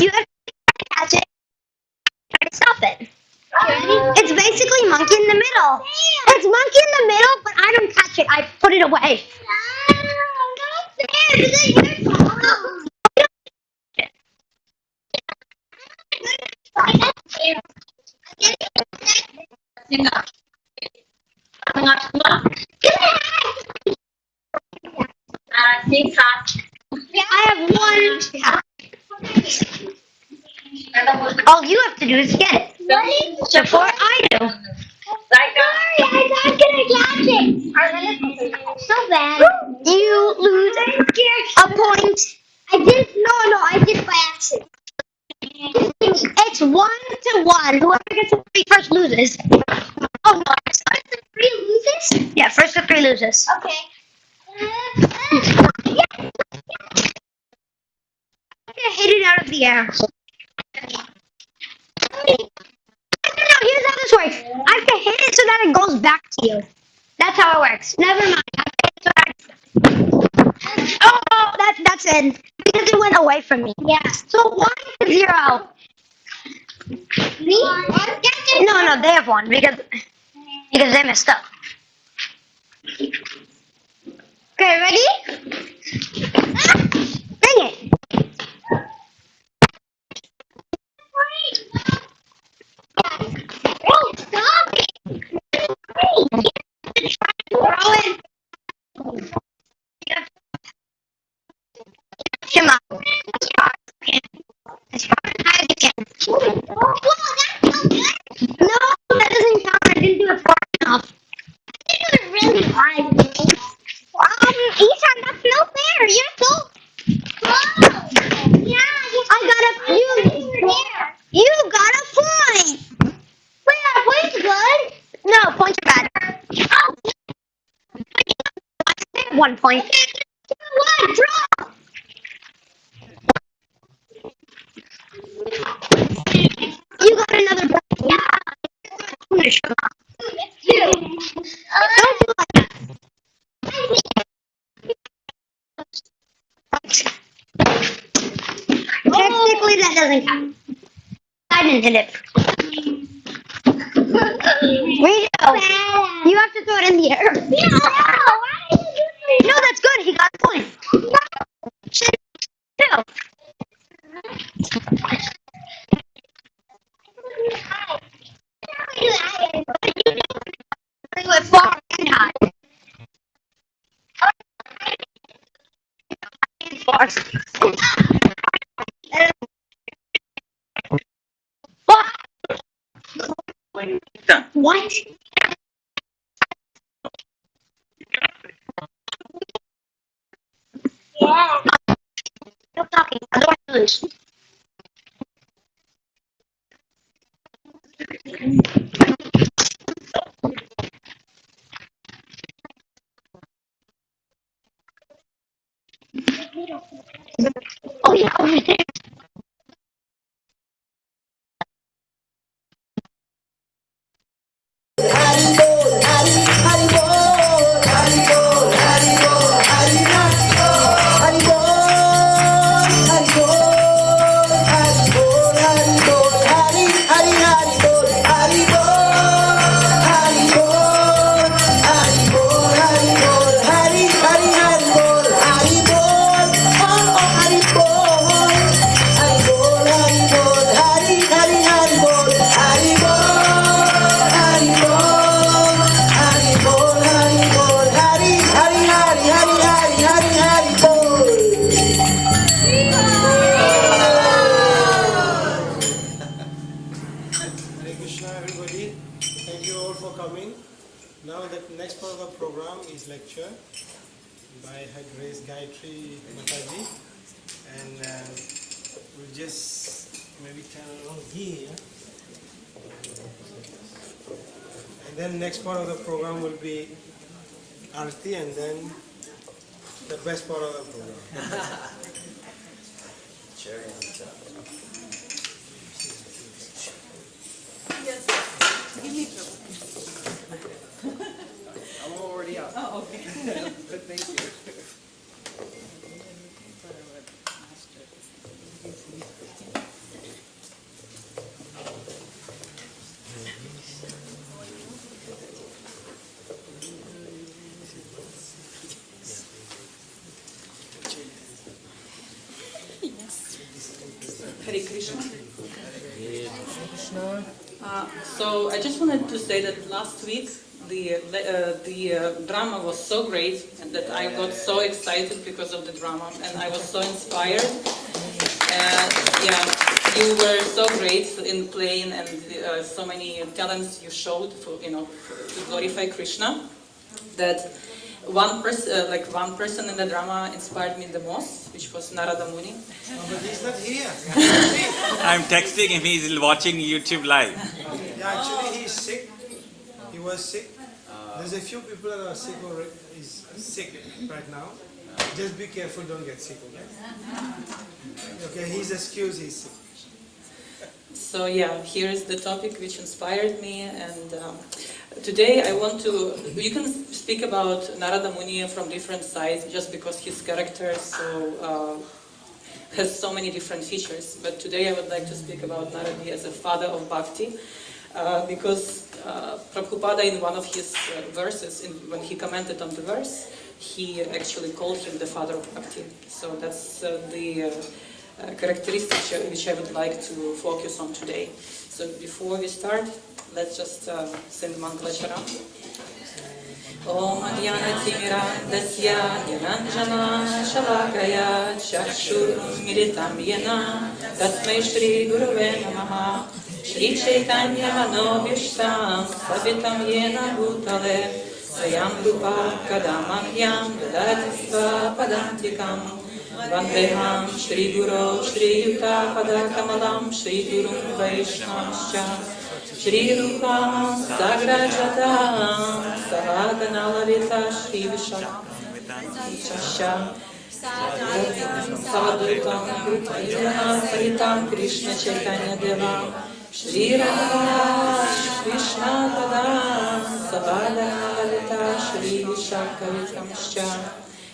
You have to catch it. Try to stop it. It's basically monkey in the middle. It's monkey in the middle, but I don't catch it. I put it away. I have one. All you have to do is get it. Before I do. Sorry, I'm not gonna catch it. So bad. You lose a point. I did by accident. It's 1-1. Whoever gets the three first loses. Oh no, first to three loses? Yeah, first to three loses. Okay. Hit it out of the air. No, here's how this works. I have to hit it so that it goes back to you. That's how it works. Never mind. I have to hit it so that that's it. Because it went away from me. Yeah. So 1-0. Me? No, they have one because they messed up. Okay, ready? Bring it. Oh, stop it! Throw it. Come on. As far as you can. Whoa, that's so good. No, that doesn't count. I didn't do it far enough. I did it really high. Ethan, that's no fair. You're so close. Yeah, you got a point. Wait, our point's good? No, points are bad. Oh. 1 point. One, draw. You got another point. Yeah. I'm gonna show off. Don't do like that. Technically, that doesn't count. I didn't hit it. Rito, you have to throw it in the air. No, that's good. He got a point. Two. He went far and high. What? Yeah. Stop talking. Otherwise, you lose. Oh, yeah, over there. Now the next part of the program is lecture by Her Grace Gayatri Mataji, and we'll just maybe turn along here. And then next part of the program will be Arti, and then the best part of the program. Cherry on the top. Yes. Give me trouble. I'm already out. Oh, okay. But thank you. Krishna. So I just wanted to say that last week the drama was so great and that I got so excited because of the drama and I was so inspired. Yeah, you were so great in playing and so many talents you showed for, to glorify Krishna. That one person in the drama inspired me the most, which was Narada Muni. Oh, but he's not here. I'm texting him, he's watching YouTube live. Yeah, actually he's sick. He was sick. There's a few people that are sick or is sick right now. Just be careful, don't get sick, okay? Okay, he's excused, he's sick. So yeah, here is the topic which inspired me, and today I want to, you can speak about Narada Muni from different sides just because his character has so many different features, but today I would like to speak about Narada as a father of bhakti, because Prabhupada in one of his verses, when he commented on the verse, he actually called him the father of bhakti. So that's the characteristic which I would like to focus on today. So before we start, let's just sing Mangalacharam. Om Adhyanatimira Niranjana Shalakaya Chakshur Militam Yena Tasmai Shri Gurave Namaha Shri Chaitanya Manobhishtam Savitam Yena Bhutale Swayam Rupa Kadamahyam Dadati Svapadantikam Vandeham Shri Guru Shri Yuta Padakamalam Shri Gurum Vaishnavascha Shri Rupam Sagrajatam Sahagana Lalita Shri Vishakam Sadhutam Rupayana Saritam Krishna Chaitanya Deva Shri Rama Krishna Padam Sahagana Lalita Shri Vishakavitamscha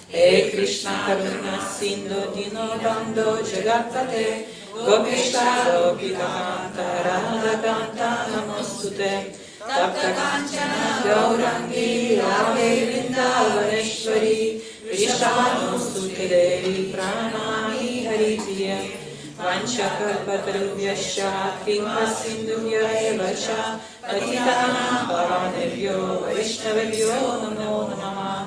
He Krishna Karuna Sindhu Dino Bando Jagatpate Gopishta Gopikanta Radhakanta Namostute Tapta Kanchana Gaurangi Radhe Vrindavaneshwari Vrishabhanusute Devi Pranami Haripriya Vanchakalpatarubhyascha Kripa Sindhubhya Evacha Patitanam Pavanebhyo Vaishnavebhyo Namo Namah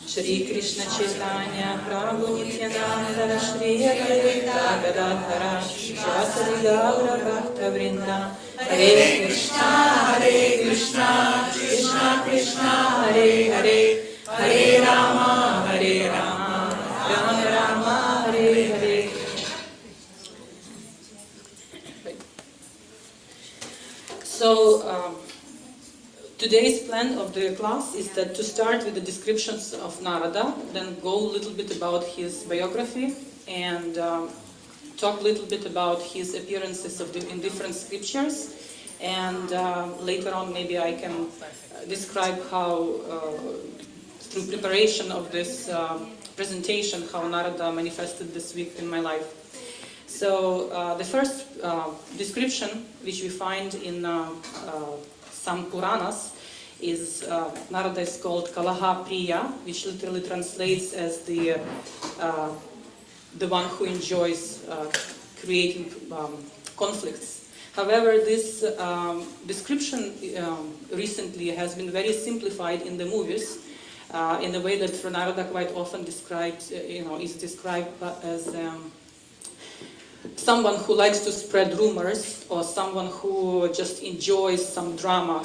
Shri Krishna Chaitanya Prabhu Nityananda Shri Advaita Gadadhara Shivasari Gaura Bhakta Vrinda Hare Krishna Krishna Krishna Hare Hare Hare Rama Rama Rama Hare Hare. So today's plan of the class is that to start with the descriptions of Narada, then go a little bit about his biography and talk a little bit about his appearances in different scriptures, and later on maybe I can describe how, through preparation of this presentation, how Narada manifested this week in my life. So the first description which we find in some Puranas is Narada is called Kalaha Priya, which literally translates as the one who enjoys creating conflicts. However, this description recently has been very simplified in the movies, in a way that Narada quite often described, is described as someone who likes to spread rumors, or someone who just enjoys some drama.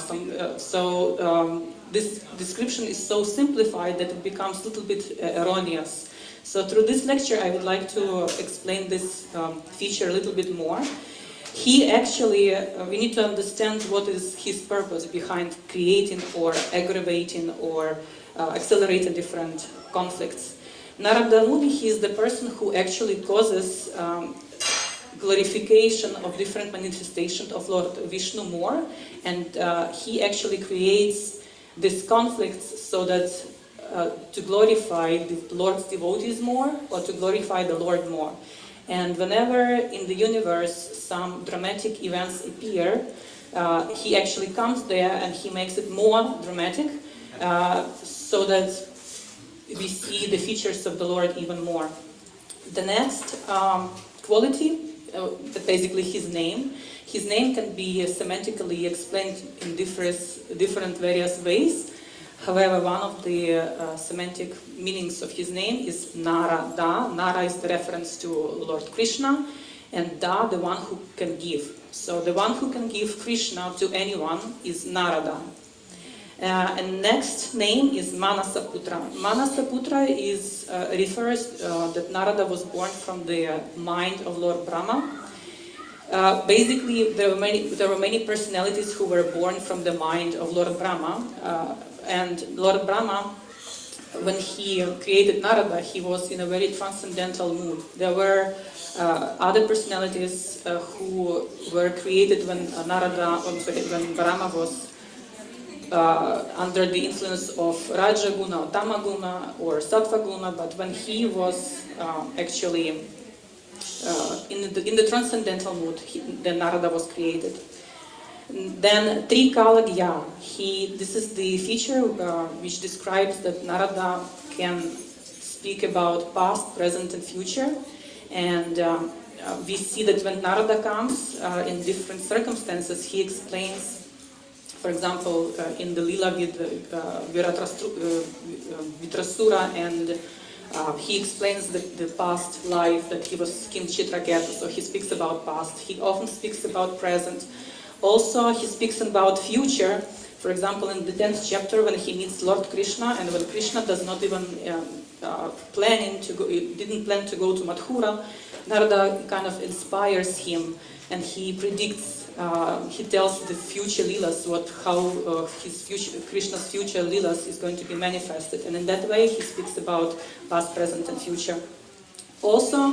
This description is so simplified that it becomes a little bit erroneous. So through this lecture, I would like to explain this feature a little bit more. He actually, we need to understand what is his purpose behind creating or aggravating or accelerating different conflicts. Narada Muni, he is the person who actually causes glorification of different manifestations of Lord Vishnu more, and he actually creates these conflicts so that to glorify the Lord's devotees more or to glorify the Lord more. And whenever in the universe some dramatic events appear, he actually comes there and he makes it more dramatic so that we see the features of the Lord even more. The next quality basically his name. His name can be semantically explained in different various ways. However, one of the semantic meanings of his name is Narada. Nara is the reference to Lord Krishna, and Da, the one who can give. So the one who can give Krishna to anyone is Narada. And next name is Manasaputra. Manasaputra is refers that Narada was born from the mind of Lord Brahma. Basically, there were many personalities who were born from the mind of Lord Brahma. And Lord Brahma, when he created Narada, he was in a very transcendental mood. There were other personalities who were created when when Brahma was under the influence of Raja Guna, Tamaguna, or Sattva Guna, but when he was actually in the transcendental mood, the Narada was created. Then Trikalagya, this is the feature which describes that Narada can speak about past, present, and future. And we see that when Narada comes in different circumstances, he explains, for example, in the Lila with Vitrasura, and he explains the past life, that he was King Chitraketu, so he speaks about past. He often speaks about present. Also, he speaks about future. For example, in the 10th chapter, when he meets Lord Krishna, and when Krishna does not even didn't plan to go to Mathura, Narada kind of inspires him, and he predicts, he tells the future Leelas, how Krishna's future Leelas is going to be manifested, and in that way he speaks about past, present, and future. Also,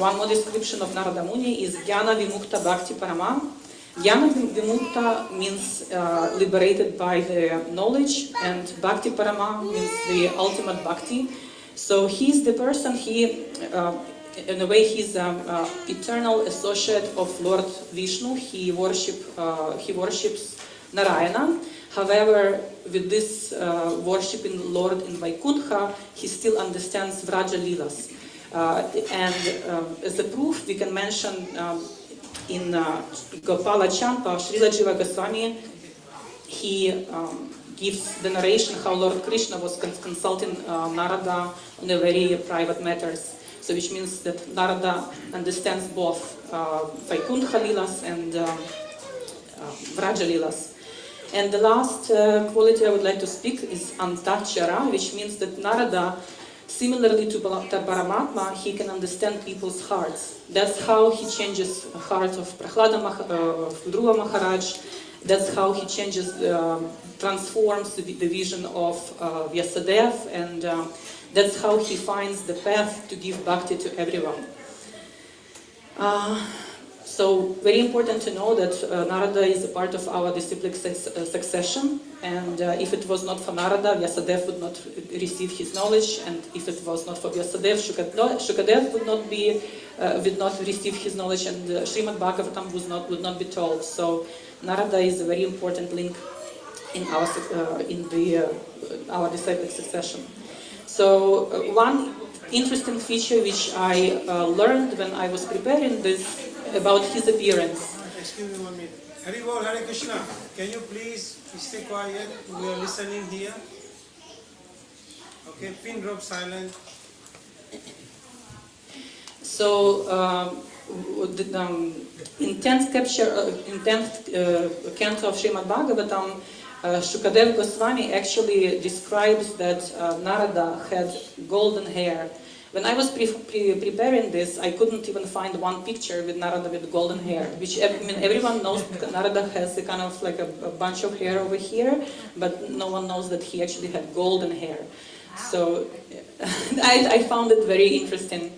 one more description of Narada Muni is Jnana Vimukta Bhakti Parama. Jnana Vimukta means liberated by the knowledge, and Bhakti Parama means the ultimate Bhakti. So he's the person, in a way he's an eternal associate of Lord Vishnu. He worships Narayana. However, with this worshipping Lord in Vaikuntha, he still understands Vraja Leelas. As a proof, we can mention in Gopala Champa, Srila Jiva Goswami, he gives the narration how Lord Krishna was consulting Narada on the very private matters. So which means that Narada understands both Vaikuntha Leelas and Vraja Leelas. And the last quality I would like to speak is Antachara, which means that Narada, similarly to Paramatma, he can understand people's hearts. That's how he changes the heart of Dhruva Maharaj. That's how he transforms the vision of Vyasadeva, and that's how he finds the path to give bhakti to everyone. So very important to know that Narada is a part of our disciplic succession, and if it was not for Narada, Vyasadeva would not receive his knowledge, and if it was not for Vyasadeva, Shukadev would not receive his knowledge, and Srimad Bhagavatam would not be told. So Narada is a very important link in our disciplic succession. So one interesting feature which I learned when I was preparing this about his appearance. Excuse me 1 minute. Haribol, Hare Krishna. Can you please stay quiet? We are listening here. Okay, pin drop silent. So in 10th canto of Srimad Bhagavatam, Shukadev Goswami actually describes that Narada had golden hair. When I was preparing this, I couldn't even find one picture with Narada with golden hair, which everyone knows Narada has a kind of like a bunch of hair over here, but no one knows that he actually had golden hair. So I found it very interesting.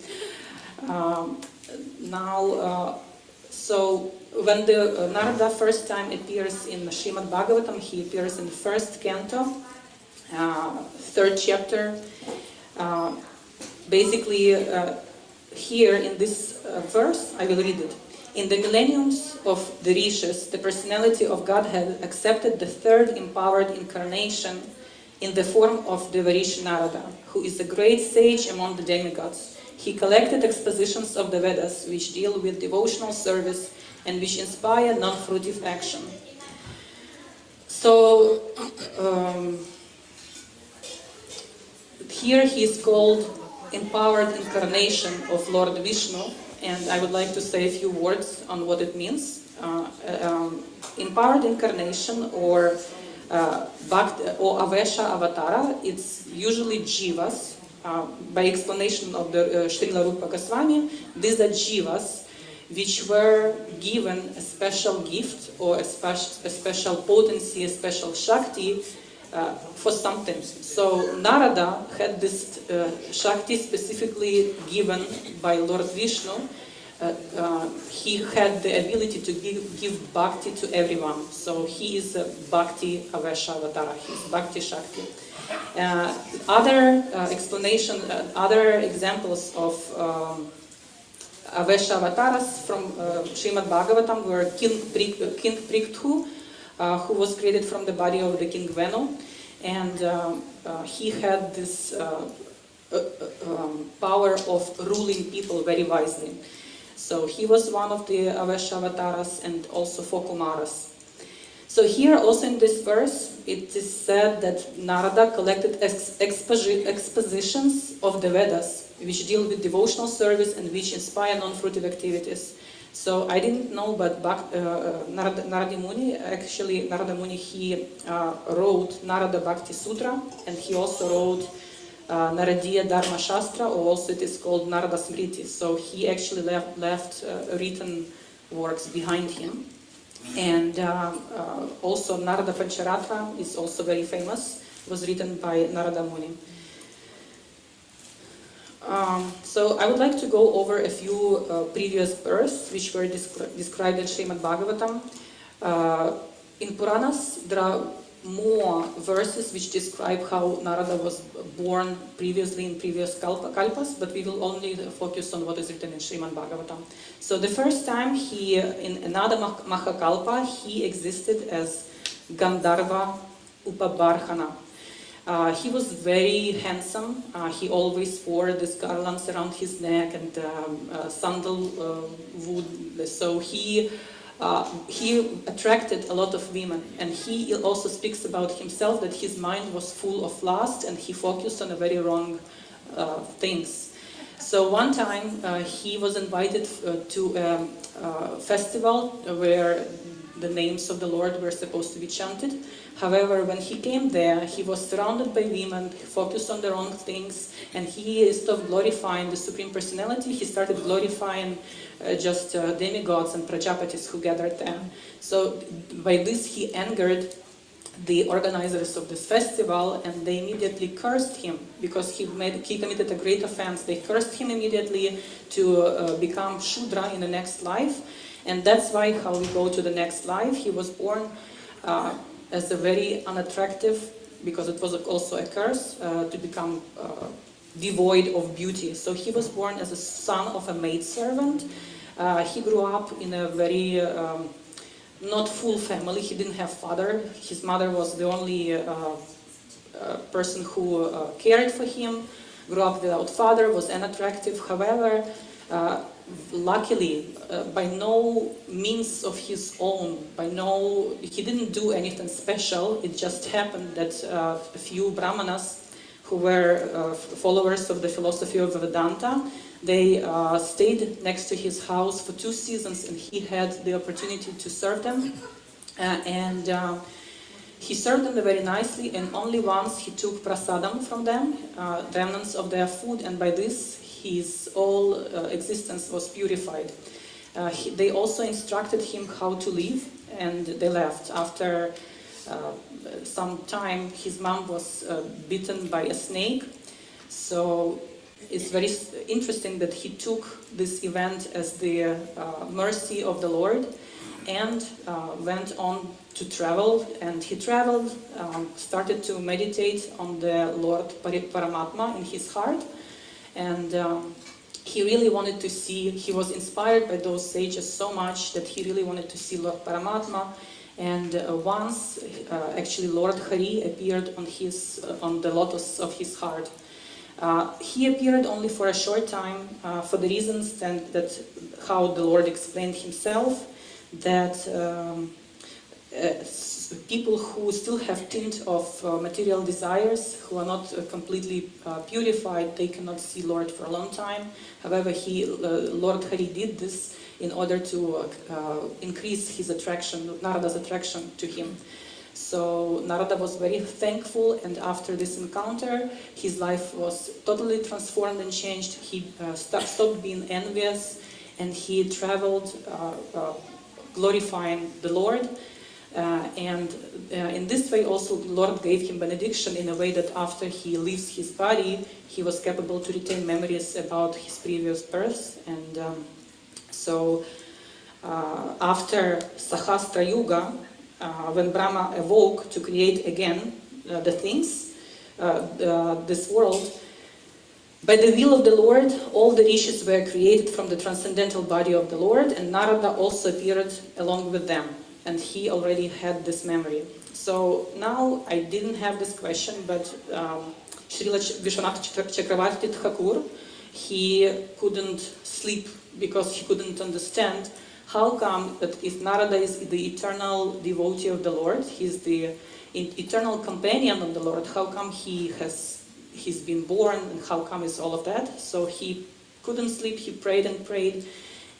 So when the Narada first time appears in Srimad Bhagavatam, he appears in the first canto, 3rd chapter. Basically, here in this verse, I will read it. In the millenniums of the Rishis, the personality of Godhead accepted the 3rd empowered incarnation in the form of the Varishi Narada, who is a great sage among the demigods. he collected expositions of the Vedas which deal with devotional service and which inspire non-fruitive action. So here he is called empowered incarnation of Lord Vishnu, and I would like to say a few words on what it means. Empowered incarnation or Avesha Avatara, it's usually jivas. By explanation of the Srila Rupa Goswami, these are jivas which were given a special gift or a special potency, a special shakti for something. So Narada had this shakti specifically given by Lord Vishnu. He had the ability to give bhakti to everyone. So he is a bhakti Avesha Avatara, he is bhakti shakti. Other other examples of Avesha Avataras from Srimad Bhagavatam were King Prithu, who was created from the body of the King Venu, and he had this power of ruling people very wisely. So he was one of the Avesha Avataras, and also four Kumaras. So here also in this verse, it is said that Narada collected expositions of the Vedas, which deal with devotional service and which inspire non-fruitive activities. So I didn't know, but Narada Muni, he wrote Narada Bhakti Sutra, and he also wrote Naradiya Dharma Shastra, or also it is called Narada Smriti. So he actually left written works behind him. And also Narada Pancharatra is also very famous, was written by Narada Muni. So I would like to go over a few previous verses which were described in Srimad Bhagavatam. In Puranas there are more verses which describe how Narada was born previously in previous kalpas, but we will only focus on what is written in Srimad Bhagavatam. So the first time in another Mahakalpa, he existed as Gandharva Upabarhana. He was very handsome. He always wore these garlands around his neck and sandalwood. So he attracted a lot of women, and he also speaks about himself that his mind was full of lust and he focused on the very wrong things. So one time he was invited to a festival where the names of the Lord were supposed to be chanted. However, when he came there, he was surrounded by women, focused on the wrong things, and he, instead of glorifying the Supreme Personality, he started glorifying just demigods and prajapatis who gathered there. So by this he angered the organizers of this festival, and they immediately cursed him because he committed a great offense. They cursed him immediately to become Shudra in the next life, and that's why how we go to the next life. He was born as a very unattractive, because it was also a curse, to become devoid of beauty. So he was born as a son of a maidservant. He grew up in a very not full family. He didn't have father. His mother was the only person who cared for him. Grew up without father, was unattractive. However, luckily, by no means of his own, he didn't do anything special. It just happened that a few brahmanas who were followers of the philosophy of Vedanta, they stayed next to his house for 2 seasons, and he had the opportunity to serve them. He served them very nicely, and only once he took prasadam from them, remnants of their food, and by this his whole existence was purified. They also instructed him how to live, and they left. After some time, his mom was bitten by a snake. So it's very interesting that he took this event as the mercy of the Lord, and went on to travel. And he traveled, started to meditate on the Lord Paramatma in his heart. And he really wanted to see, he was inspired by those sages so much that he really wanted to see Lord Paramatma. And once, actually, Lord Hari appeared on the lotus of his heart. He appeared only for a short time for the reasons that how the Lord explained himself, that people who still have tint of material desires, who are not completely purified, they cannot see Lord for a long time. However, Lord Hari did this in order to increase his attraction, Narada's attraction to him. So Narada was very thankful, and after this encounter, his life was totally transformed and changed. He stopped being envious, and he traveled glorifying the Lord. And in this way also the Lord gave him benediction in a way that after he leaves his body, he was capable to retain memories about his previous births. And so after Sahasra Yuga, when Brahma awoke to create again the things, this world, by the will of the Lord, all the rishis were created from the transcendental body of the Lord, and Narada also appeared along with them, and he already had this memory. So now I didn't have this question, but Srila Vishwanath Chakravarti Thakur, he couldn't sleep because he couldn't understand how come that if Narada is the eternal devotee of the Lord, he's the eternal companion of the Lord, how come he's been born, and how come is all of that? So he couldn't sleep, he prayed and prayed,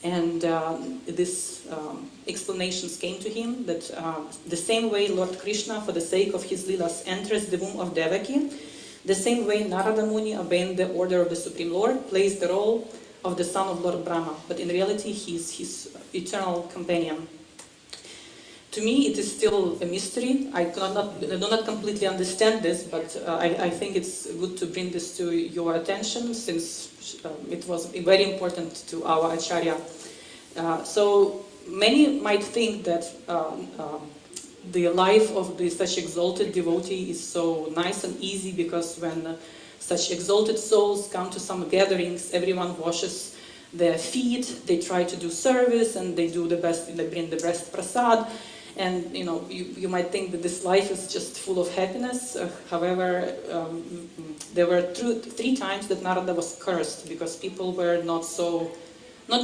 and these explanations came to him that the same way Lord Krishna, for the sake of his leelas, enters the womb of Devaki, the same way Narada Muni, obeying the order of the Supreme Lord, plays the role of the son of Lord Brahma, but in reality he is his eternal companion. To me it is still a mystery. I do not completely understand this, but I think it's good to bring this to your attention, since it was very important to our Acharya. So many might think that the life of such exalted devotee is so nice and easy, because when such exalted souls come to some gatherings, everyone washes their feet, they try to do service, and they do the best, they bring the best prasad. And you might think that this life is just full of happiness. However, there were 3 times that Narada was cursed, because people were not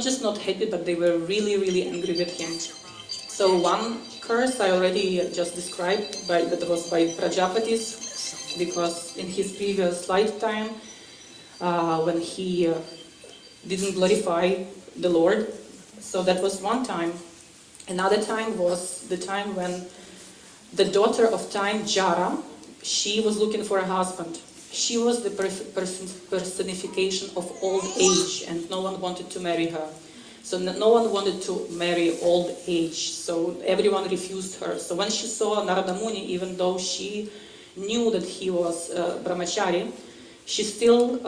just not happy, but they were really, really angry with him. So one curse I already just described, that was by Prajapatis, because in his previous lifetime, when he didn't glorify the Lord, so that was one time. Another time was the time when the daughter of time, Jara, she was looking for a husband. She was the personification of old age, and no one wanted to marry her. So no one wanted to marry old age, so everyone refused her. So when she saw Narada Muni, even though she knew that he was brahmachari, she still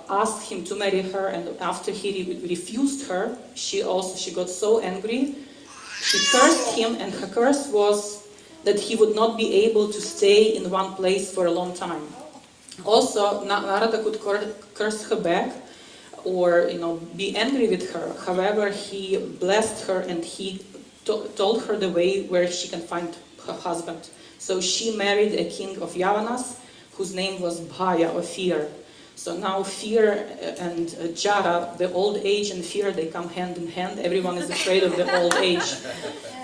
asked him to marry her, and after he refused her, she got so angry. She cursed him, and her curse was that he would not be able to stay in one place for a long time. Also, Narada could curse her back, or be angry with her. However, he blessed her, and he told her the way where she can find her husband. So she married a king of Yavanas, whose name was Bhaya, or fear. So now fear and Jara, the old age and fear, they come hand in hand. Everyone is afraid of the old age.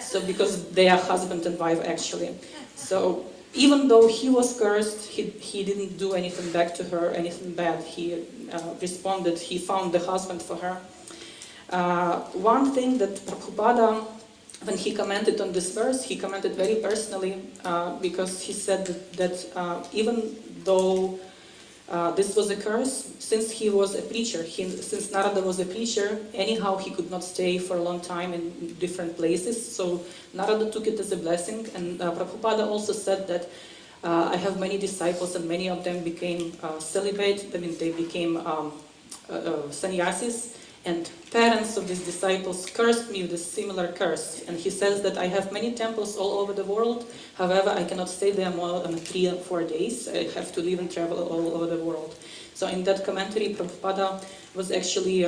So because they are husband and wife actually. So even though he was cursed, he didn't do anything back to her, anything bad. He responded, he found the husband for her. One thing that Prabhupada, when he commented on this verse, he commented very personally, because he said that even though this was a curse, since he was a preacher, since Narada was a preacher, anyhow he could not stay for a long time in different places, so Narada took it as a blessing. And Prabhupada also said that I have many disciples, and many of them became celibate, I mean they became sannyasis, and parents of these disciples cursed me with a similar curse. And he says that I have many temples all over the world, however I cannot stay there more than 3 or 4 days. I have to live and travel all over the world. So in that commentary, Prabhupada was actually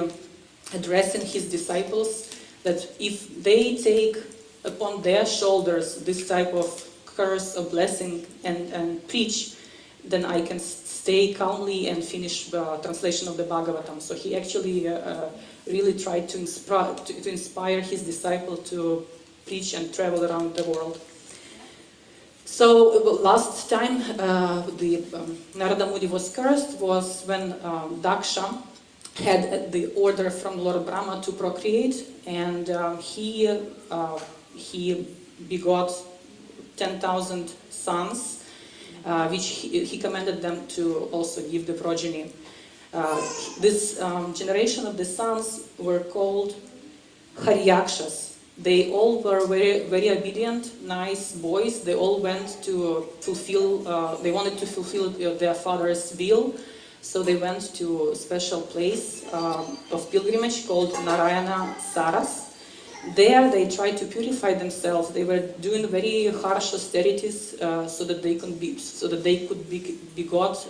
addressing his disciples that if they take upon their shoulders this type of curse of blessing and preach, then I can stay calmly and finish translation of the Bhagavatam. So he actually really tried to inspire his disciple to preach and travel around the world. So last time the Narada Muni was cursed was when Daksha had the order from Lord Brahma to procreate, and he begot 10,000 sons, which he commanded them to also give the progeny. This generation of the sons were called Haryakshas. They all were very, very obedient, nice boys. They all went to fulfill, they wanted to fulfill their father's will. So they went to a special place of pilgrimage called Narayana Saras. There they tried to purify themselves. They were doing very harsh austerities so that they could begot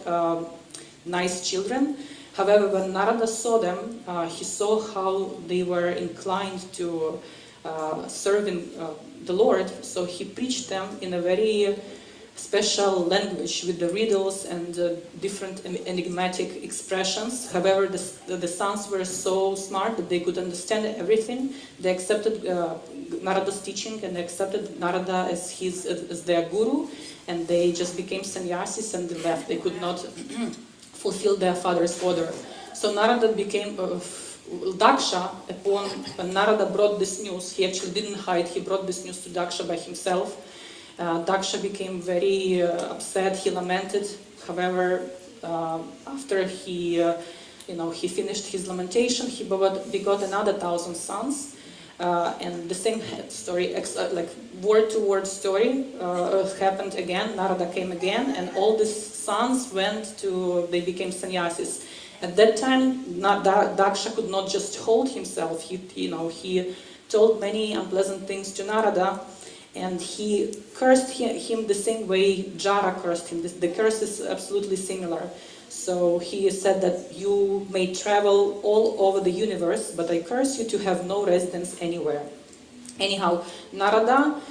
nice children. However, when Narada saw them, he saw how they were inclined to serving the Lord, so he preached them in a very special language with the riddles and different enigmatic expressions. However, the sons were so smart that they could understand everything. They accepted Narada's teaching and accepted Narada as their guru, and they just became sannyasis and they left. They could not fulfill their father's order. So Narada became Daksha. Upon when Narada brought this news, he actually didn't hide, he brought this news to Daksha by himself. Daksha became very upset, he lamented. However, after he finished his lamentation, he begot another 1,000 sons. And the same story, like word to word story, happened again. Narada came again, and all these sons they became sannyasis. At that time, Daksha could not just hold himself. He told many unpleasant things to Narada, and he cursed him the same way Jara cursed him. The curse is absolutely similar. So he said that you may travel all over the universe, but I curse you to have no residence anywhere. Anyhow, Narada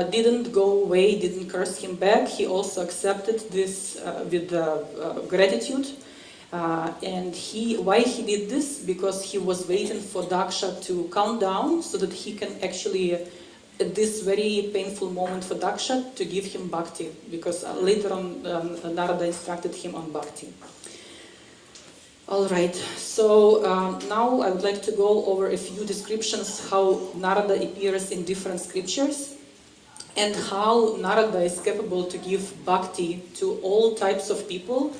didn't go away, didn't curse him back. He also accepted this with gratitude. And why he did this? Because he was waiting for Daksha to calm down so that he can actually, at this very painful moment for Daksha, to give him bhakti. Because later on, Narada instructed him on bhakti. Alright, so now I would like to go over a few descriptions how Narada appears in different scriptures and how Narada is capable to give bhakti to all types of people,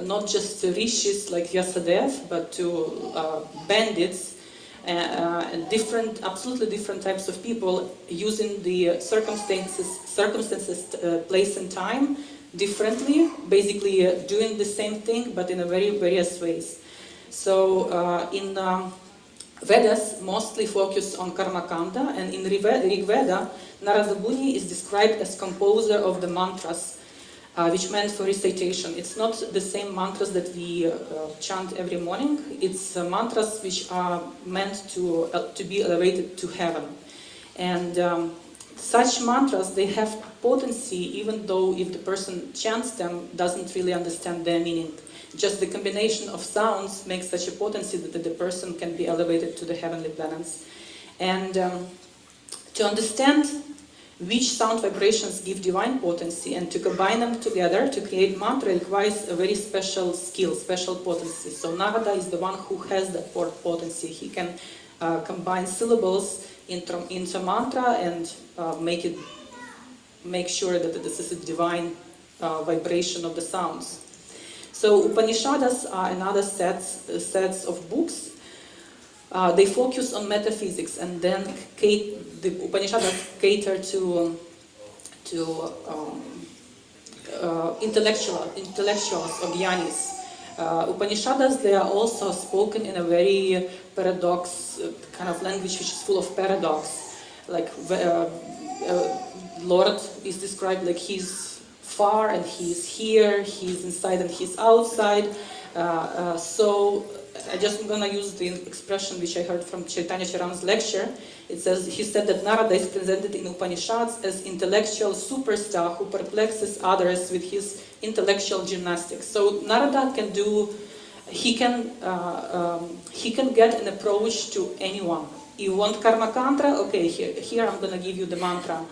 not just to rishis like Vyasadeva, but to bandits and absolutely different types of people, using the circumstances, place and time differently, basically doing the same thing but in a very various ways. So in Vedas mostly focus on Karma Kanda, and in Rig Veda, Narada Muni is described as composer of the mantras, which meant for recitation. It's not the same mantras that we chant every morning. It's mantras which are meant to be elevated to heaven. And such mantras, they have potency even though if the person chants them, doesn't really understand their meaning. Just the combination of sounds makes such a potency that the person can be elevated to the heavenly planets. And to understand which sound vibrations give divine potency and to combine them together to create mantra requires a very special skill, special potency. So Narada is the one who has that potency. He can combine syllables into mantra and make sure that this is a divine vibration of the sounds. So Upanishads are another sets of books. They focus on metaphysics, and then the Upanishads cater to intellectuals or jnanis. Upanishads, they are also spoken in a very paradox kind of language, which is full of paradox. Like Lord is described like he's far and he's here, he's inside and he's outside. So I just am going to use the expression which I heard from Chaitanya Charaman's lecture. He said that Narada is presented in Upanishads as intellectual superstar who perplexes others with his intellectual gymnastics. So Narada can do, he can get an approach to anyone. You want karma kantra? Okay, here I'm going to give you the mantra.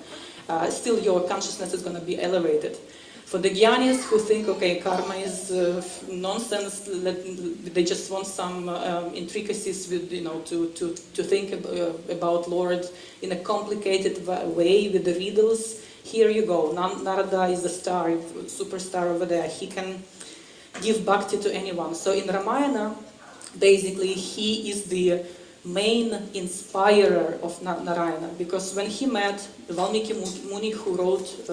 Still your consciousness is going to be elevated. For the Gyanis who think, okay, karma is nonsense, they just want some intricacies with, to think about Lord in a complicated way with the riddles. Here you go. Narada is the star, superstar over there. He can give bhakti to anyone. So in Ramayana, basically, he is the main inspirer of Narayana, because when he met Valmiki Muni, who wrote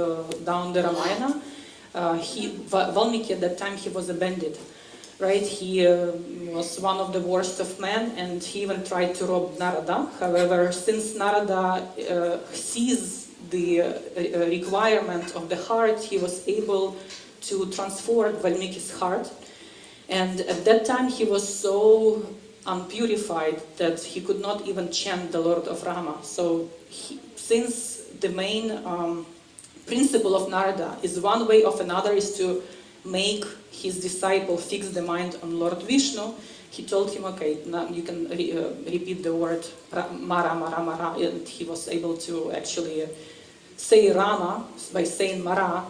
down the Ramayana, Valmiki at that time, he was a bandit, right? He was one of the worst of men, and he even tried to rob Narada. However, since Narada sees the requirement of the heart, he was able to transform Valmiki's heart. And at that time, he was so unpurified that he could not even chant the Lord of Rama. So since the main principle of Narada is one way or another is to make his disciple fix the mind on Lord Vishnu, he told him, okay, now you can repeat the word Mara, Mara, Mara, and he was able to actually say Rama by saying Mara.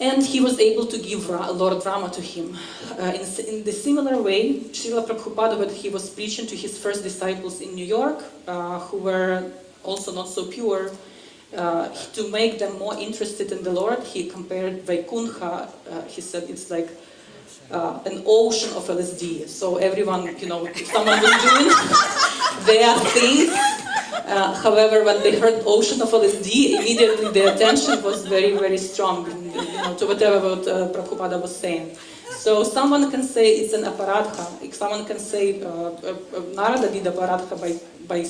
And he was able to give Lord Rama to him. In the similar way, Srila Prabhupada, when he was preaching to his first disciples in New York, who were also not so pure, to make them more interested in the Lord, he compared Vaikuntha, he said it's like an ocean of LSD. So everyone, someone was doing their things. However, when they heard ocean of LSD, immediately their attention was very, very strong, to whatever what Prabhupada was saying. So someone can say it's an aparadha. Someone can say Narada did aparadha by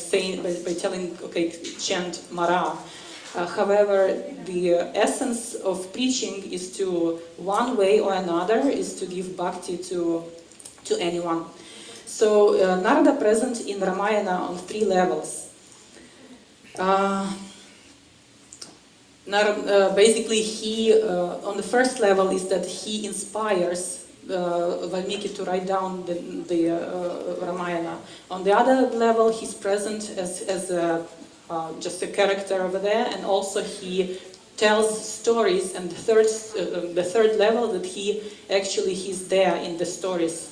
telling, okay, chant Mara. However, the essence of preaching is to, one way or another, is to give bhakti to anyone. So Narada present in Ramayana on 3 levels. Basically, he on the first level is that he inspires Valmiki to write down the Ramayana. On the other level, he's present as just a character over there, and also he tells stories. And the third level that he's there in the stories.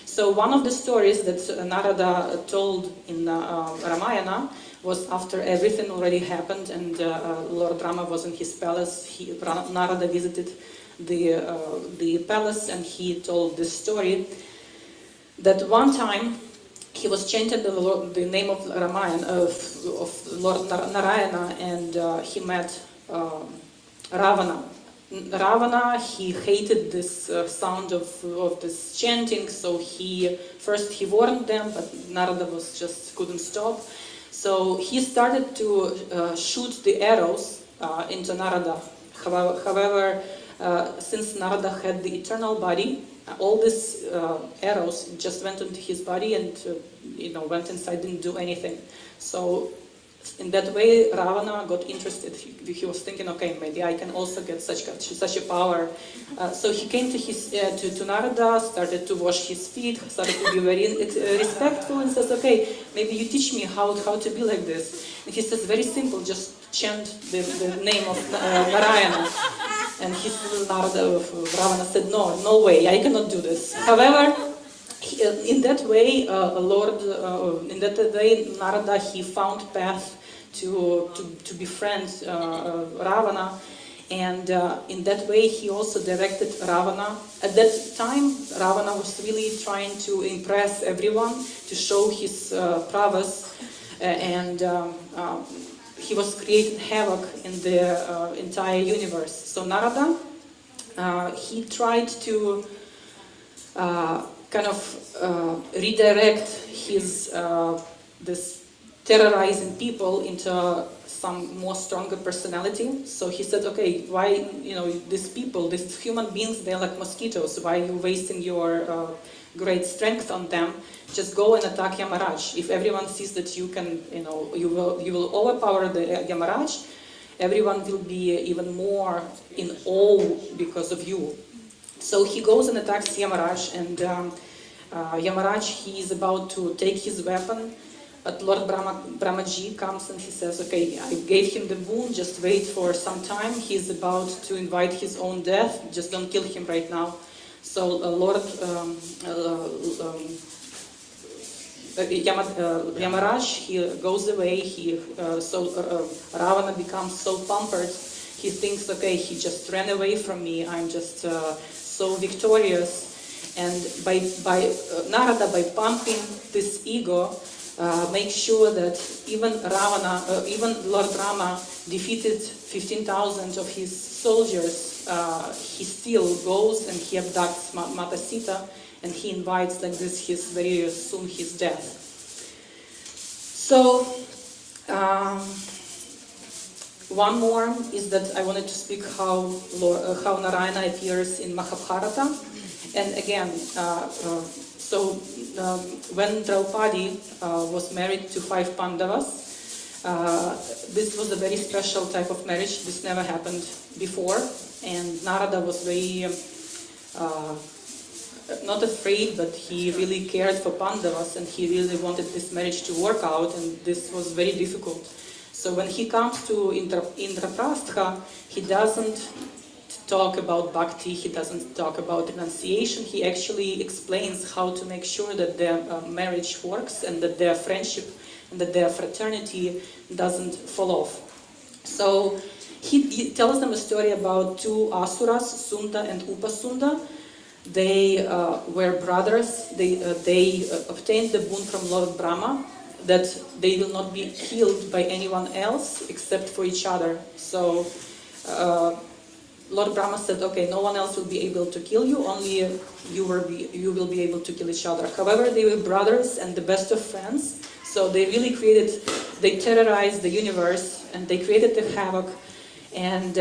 So one of the stories that Narada told in Ramayana was after everything already happened and Lord Rama was in his palace. Narada visited the palace and he told this story that one time he was chanting the name of Ramayana, of Lord Narayana, and he met Ravana. Ravana, he hated this sound of this chanting, so he warned them, but Narada couldn't stop. So he started to shoot the arrows into Narada. However, since Narada had the eternal body, all these arrows just went into his body and went inside, didn't do anything. So in that way, Ravana got interested. He was thinking, okay, maybe I can also get such a power. So he came to Narada, started to wash his feet, started to be very respectful, and says, okay, maybe you teach me how to be like this. And he says, very simple, just chant the name of Narayana. And Ravana said, no way, I cannot do this. However, in that way, Narada, he found path to befriend Ravana, and in that way he also directed Ravana. At that time, Ravana was really trying to impress everyone, to show his prowess, and he was creating havoc in the entire universe. So Narada, he tried to redirect his this terrorizing people into some more stronger personality. So he said, okay, why, these people, these human beings, they're like mosquitoes. Why are you wasting your great strength on them? Just go and attack Yamaraj. If everyone sees that you can, you will overpower the Yamaraj, everyone will be even more in awe because of you. So he goes and attacks Yamaraj, and Yamaraj, he is about to take his weapon, but Lord Brahmaji comes and he says, okay, I gave him the boon, just wait for some time, he's about to invite his own death, just don't kill him right now. So Lord Yamaraj, he goes away, Ravana becomes so pampered, he thinks, okay, he just ran away from me, I'm just so victorious. And by Narada, by pumping this ego, makes sure that even Lord Rama defeated 15,000 of his soldiers, he still goes and he abducts Mata Sita, and he invites like this very soon his death. So one more is that I wanted to speak how Narayana appears in Mahabharata. And again, when Draupadi was married to 5 Pandavas, this was a very special type of marriage. This never happened before, and Narada was very not afraid, but he really cared for Pandavas, and he really wanted this marriage to work out, and this was very difficult. So when he comes to Indraprastha, he doesn't talk about bhakti, he doesn't talk about renunciation, he actually explains how to make sure that their marriage works and that their friendship and that their fraternity doesn't fall off. So he tells them a story about 2 asuras, Sunda and Upasunda. They were brothers, they obtained the boon from Lord Brahma that they will not be killed by anyone else except for each other. So Lord Brahma said, okay, no one else will be able to kill you, only you will be able to kill each other. However, they were brothers and the best of friends, so they really they terrorized the universe, and they created the havoc. And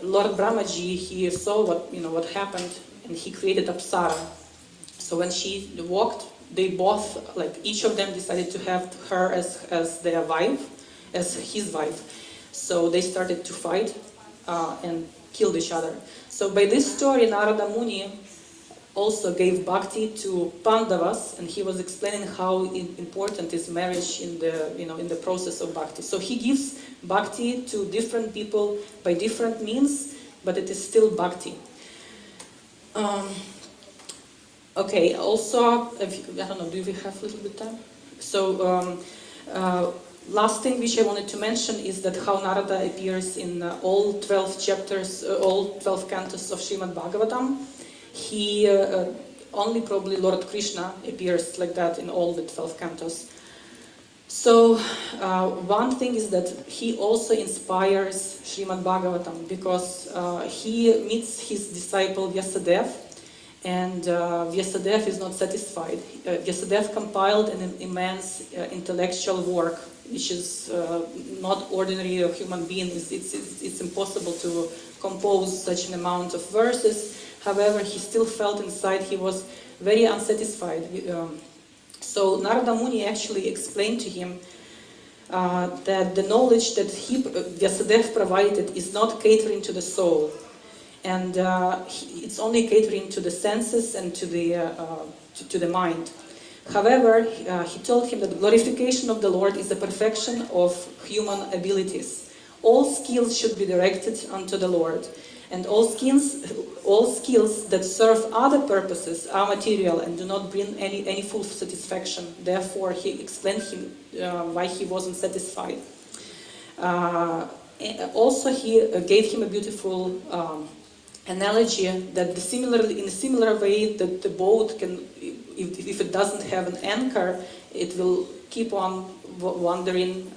Lord Brahmaji, he saw what happened, and he created Apsara. So when she walked, they both, each of them decided to have her as their wife, as his wife. So they started to fight and killed each other. So by this story, Narada Muni also gave bhakti to Pandavas, and he was explaining how important is marriage in the process of bhakti. So he gives bhakti to different people by different means, but it is still bhakti. Okay, also, I don't know, do we have a little bit of time? So, last thing which I wanted to mention is that how Narada appears in all 12 chapters, all 12 cantos of Srimad Bhagavatam. He, only probably Lord Krishna appears like that in all the 12 cantos. So, one thing is that he also inspires Srimad Bhagavatam because he meets his disciple Vyasadeva, and Vyasadeva is not satisfied. Vyasadeva compiled an immense intellectual work, which is not ordinary a human being. It's impossible to compose such an amount of verses. However, he still felt inside he was very unsatisfied. So Narada Muni actually explained to him that the knowledge that Vyasadeva provided is not catering to the soul, and it's only catering to the senses and to the mind. However, he told him that the glorification of the Lord is the perfection of human abilities. All skills should be directed unto the Lord, and all skills that serve other purposes are material and do not bring any full satisfaction. Therefore, he explained him why he wasn't satisfied. Also, he gave him a beautiful analogy that in a similar way that the boat can, if it doesn't have an anchor, it will keep on wandering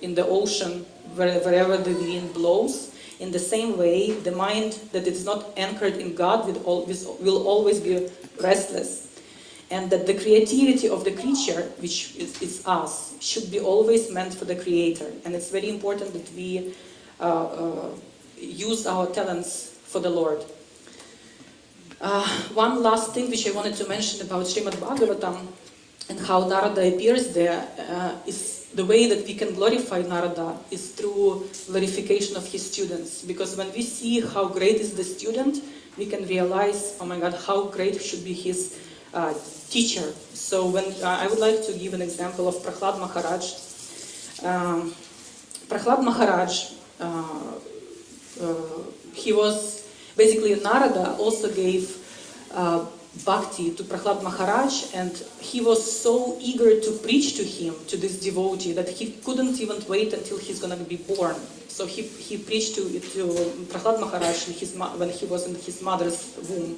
in the ocean wherever the wind blows. In the same way, the mind that is not anchored in God will always be restless. And that the creativity of the creature, which is us, should be always meant for the Creator. And it's very important that we use our talents for the Lord. One last thing which I wanted to mention about Srimad Bhagavatam and how Narada appears there is the way that we can glorify Narada is through glorification of his students. Because when we see how great is the student, we can realize, oh my God, how great should be his teacher. So when I would like to give an example of Prahlad Maharaj. Prahlad Maharaj, he was basically Narada also gave bhakti to Prahlad Maharaj, and he was so eager to preach to him, to this devotee, that he couldn't even wait until he's going to be born. So he preached to Prahlad Maharaj when he was in his mother's womb.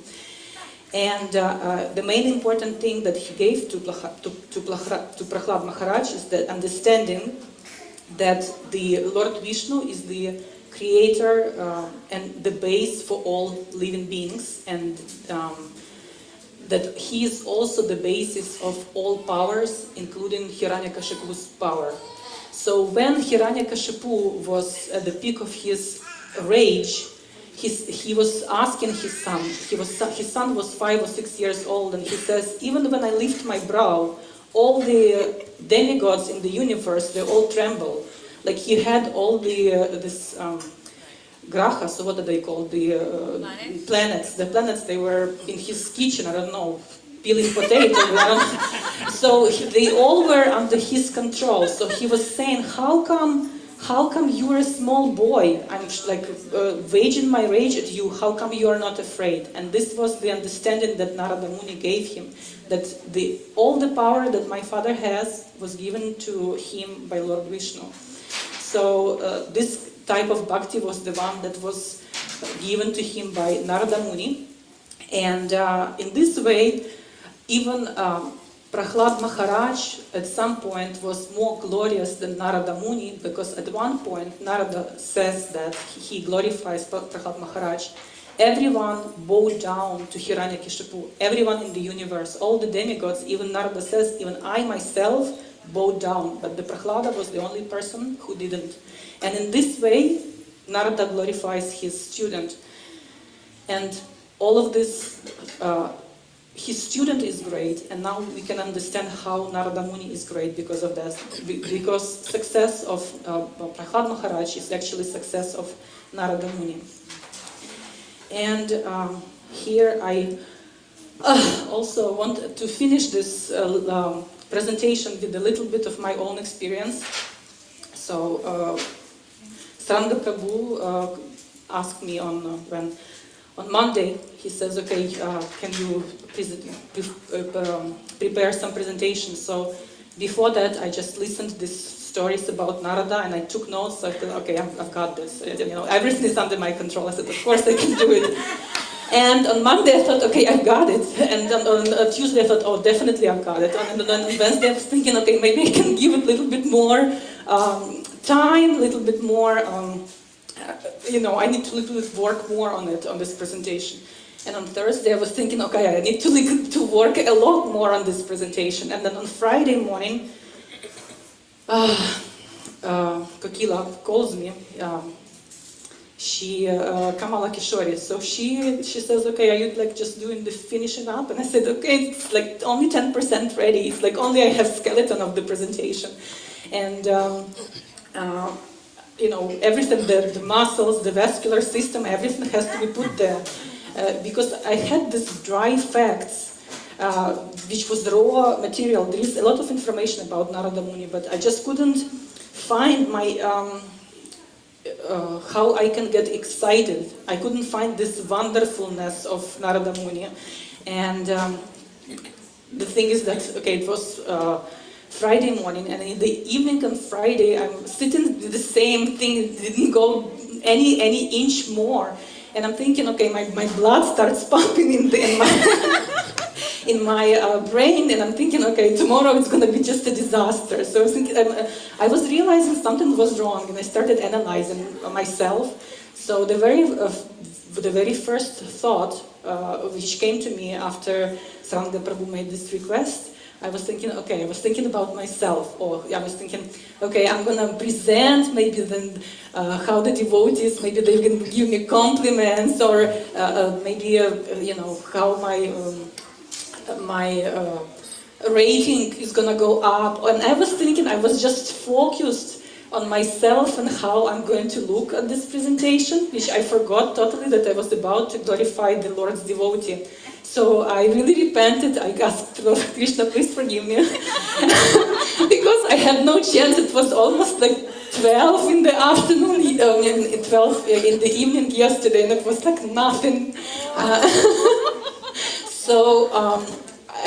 And the main important thing that he gave to Prahlad Maharaj is the understanding that the Lord Vishnu is the creator and the base for all living beings, and that he is also the basis of all powers, including Hiranyakashipu's power. So when Hiranyakashipu was at the peak of his rage, he was asking his son, his son was 5 or 6 years old, and he says, even when I lift my brow, all the demigods in the universe, they all tremble. Like he had all this grahas, so what do they call, the planets. The planets, they were in his kitchen, I don't know, peeling potatoes. So they all were under his control. So he was saying, how come you're a small boy? I'm like waging my rage at you. How come you are not afraid? And this was the understanding that Narada Muni gave him, that all the power that my father has was given to him by Lord Vishnu. So this type of bhakti was the one that was given to him by Narada Muni. And in this way, even Prahlad Maharaj at some point was more glorious than Narada Muni, because at one point Narada says that he glorifies Prahlad Maharaj. Everyone bowed down to Hiranyakashipu, everyone in the universe, all the demigods, even Narada says, even I myself bowed down, but the Prahlada was the only person who didn't. And in this way, Narada glorifies his student. And all of this, his student is great, and now we can understand how Narada Muni is great because of that. Because success of Prahlad Maharaj is actually success of Narada Muni. And here I also want to finish this presentation with a little bit of my own experience. So Saranga Prabhu asked me on Monday, he says, okay, can you prepare some presentations? So before that, I just listened to these stories about Narada, and I took notes. So I thought, okay, I've got this. Everything is under my control. I said, of course I can do it. And on Monday I thought, okay, I've got it. And on Tuesday I thought, oh, definitely I've got it. And then on Wednesday I was thinking, okay, maybe I can give it a little bit more time, a little bit more, I need to work more on it, on this presentation. And on Thursday I was thinking, okay, I need to work a lot more on this presentation. And then on Friday morning, Kokila calls me. Kamala Kishori. So she says, okay, are you like just doing the finishing up? And I said, okay, it's like only 10% ready. It's like only I have skeleton of the presentation. And everything, the muscles, the vascular system, everything has to be put there. Because I had this dry facts, which was raw material. There is a lot of information about Narada Muni, but I just couldn't find my how I can get excited. I couldn't find this wonderfulness of Narada Muni. And the thing is that, okay, it was Friday morning, and in the evening on Friday, I'm sitting with the same thing. It didn't go any inch more. And I'm thinking, okay, my blood starts pumping in my brain, and I'm thinking, okay, tomorrow it's going to be just a disaster. So I was thinking, I was realizing something was wrong, and I started analyzing myself. So the very first thought which came to me after Saranga Prabhu made this request, I was thinking about myself. Or I was thinking, okay, I'm going to present maybe then how the devotees, maybe they can give me compliments, or maybe, how my rating is gonna go up. And I was thinking, I was just focused on myself and how I'm going to look at this presentation, which I forgot totally that I was about to glorify the Lord's devotee. So I really repented. I asked Lord Krishna, please forgive me. Because I had no chance. It was almost like 12 in the afternoon, 12 in the evening yesterday, and it was like nothing.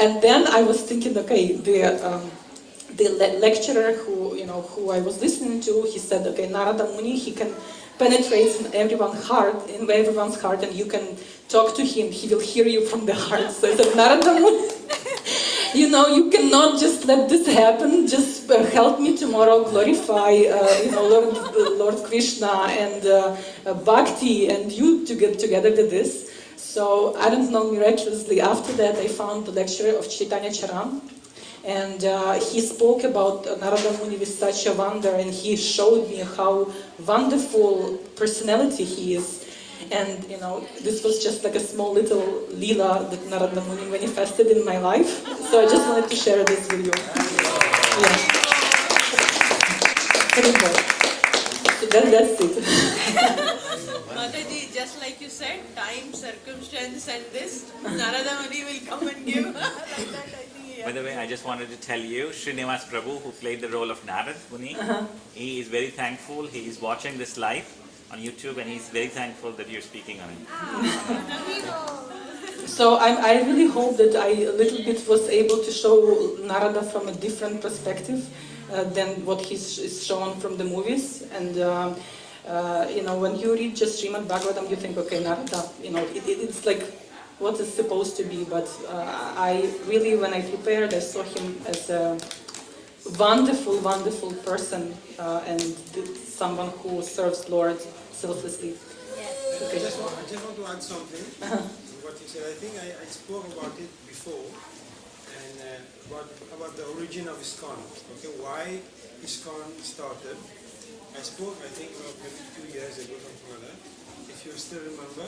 And then I was thinking, okay, the lecturer who I was listening to, he said, okay, Narada Muni, he can penetrate in everyone's heart, and you can talk to him. He will hear you from the heart. So I said, Narada Muni, you cannot just let this happen. Just help me tomorrow glorify, Lord Krishna and Bhakti, and you to get together with this. So I don't know, miraculously after that I found the lecturer of Chaitanya Charan, and he spoke about Narada Muni with such a wonder, and he showed me how wonderful personality he is. And this was just like a small little lila that Narada Muni manifested in my life. So I just wanted to share this with you. Yeah. So that's it. Mataji, just like you said, time, circumstance and this, Narada Muni will come and give. Like that, I think, yeah. By the way, I just wanted to tell you, Srinivas Prabhu, who played the role of Narad Muni, he is very thankful. He is watching this live on YouTube, and he's very thankful that you're speaking on it. So I really hope that I a little bit was able to show Narada from a different perspective than what is shown from the movies. And when you read just Srimad Bhagavatam, you think, okay, Narada, it's like what it's supposed to be. But I really, when I prepared, I saw him as a wonderful, wonderful person and someone who serves Lord selflessly. I just want to add something to what you said. I think I spoke about it before, and about the origin of ISKCON. Okay, why ISKCON started. I spoke, I think, maybe 2 years ago, something like that. If you still remember.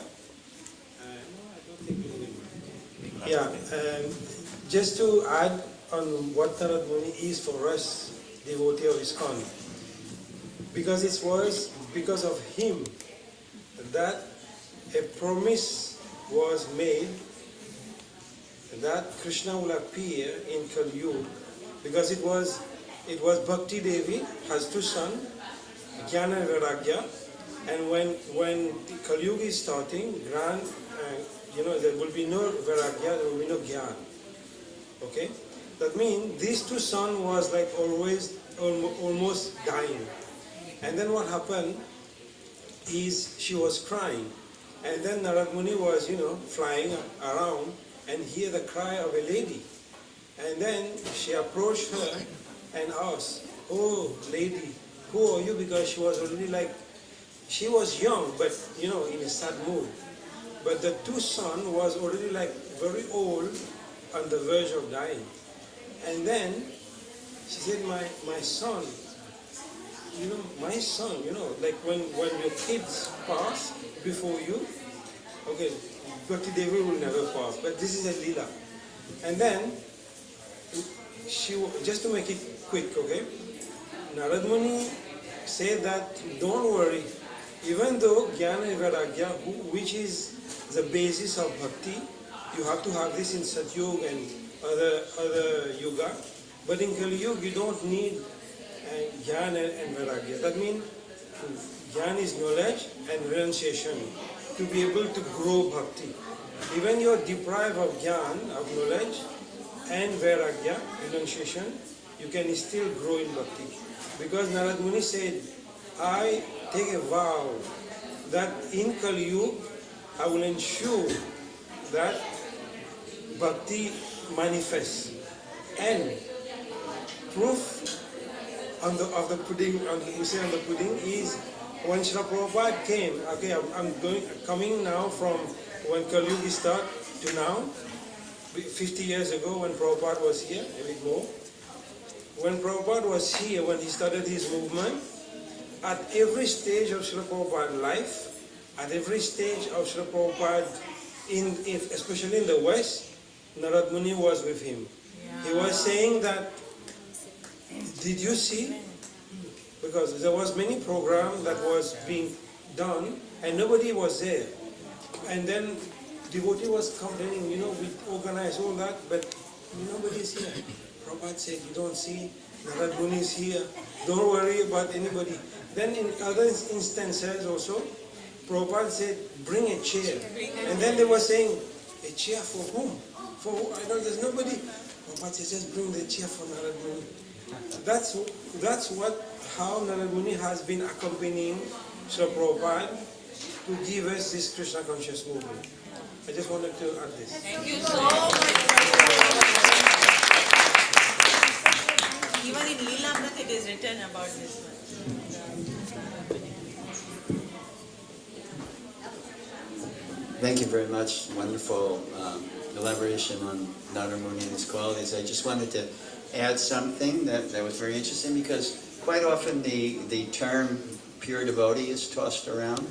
No, I don't think you remember. Yeah, just to add on what Narad Muni is for us, devotee of ISKCON. Because it was because of him that a promise was made that Krishna will appear in Kali Yuga, because it was Bhakti Devi has two sons, Jnana and Vairagya, and when Kali Yuga is starting, there will be no Vairagya, there will be no Jnana. Okay, that means these two sons was like almost dying, and then what happened is she was crying, and then Narad Muni was flying around and hear the cry of a lady, and then she approached her and asked, "Oh lady, who are you?" Because she was already she was young but in a sad mood, but the two sons was already very old, on the verge of dying. And then she said, my son, my son, like when your kids pass before you, okay, Bhakti Devi will never pass, but this is a Leela. And then, just to make it quick, okay, Narad Muni said that, don't worry, even though Jnana and Vairagya, which is the basis of Bhakti, you have to have this in Satyuga and other yuga, but in Kali Yuga you don't need Jnana and Vairagya. That means Jnana is knowledge and renunciation to be able to grow Bhakti. Even you are deprived of Jnana, of knowledge, and Vairagya, renunciation, you can still grow in Bhakti. Because Narad Muni said, I take a vow that in Kali Yuga I will ensure that Bhakti manifests. And proof of the pudding, you say on the pudding, is when Srila Prabhupada came. Okay, I'm coming now from when Kali Yuga started to now, 50 years ago when Prabhupada was here, a bit more. When Prabhupada was here, when he started his movement, at every stage of Srila Prabhupada's life, at every stage of Srila Prabhupada, especially in the West, Narad Muni was with him. He was saying that, did you see? Because there was many program that was being done and nobody was there. And then devotee was complaining, we organize all that, but nobody's here. Prabhupada said, you don't see, Narad Muni is here. Don't worry about anybody. Then in other instances also, Prabhupada said, bring a chair. And then they were saying, a chair for whom? For who? I know there's nobody. Prabhupada said, just bring the chair for Narad Muni. That's how Narad Muni has been accompanying Srila Prabhupada to give us this Krishna conscious movement. I just wanted to add this. Thank you so much. Even in Leelamrit it is written about this one. Thank you very much. Wonderful elaboration on Narad Muni and his qualities. I just wanted to add something that was very interesting, because quite often the term pure devotee is tossed around.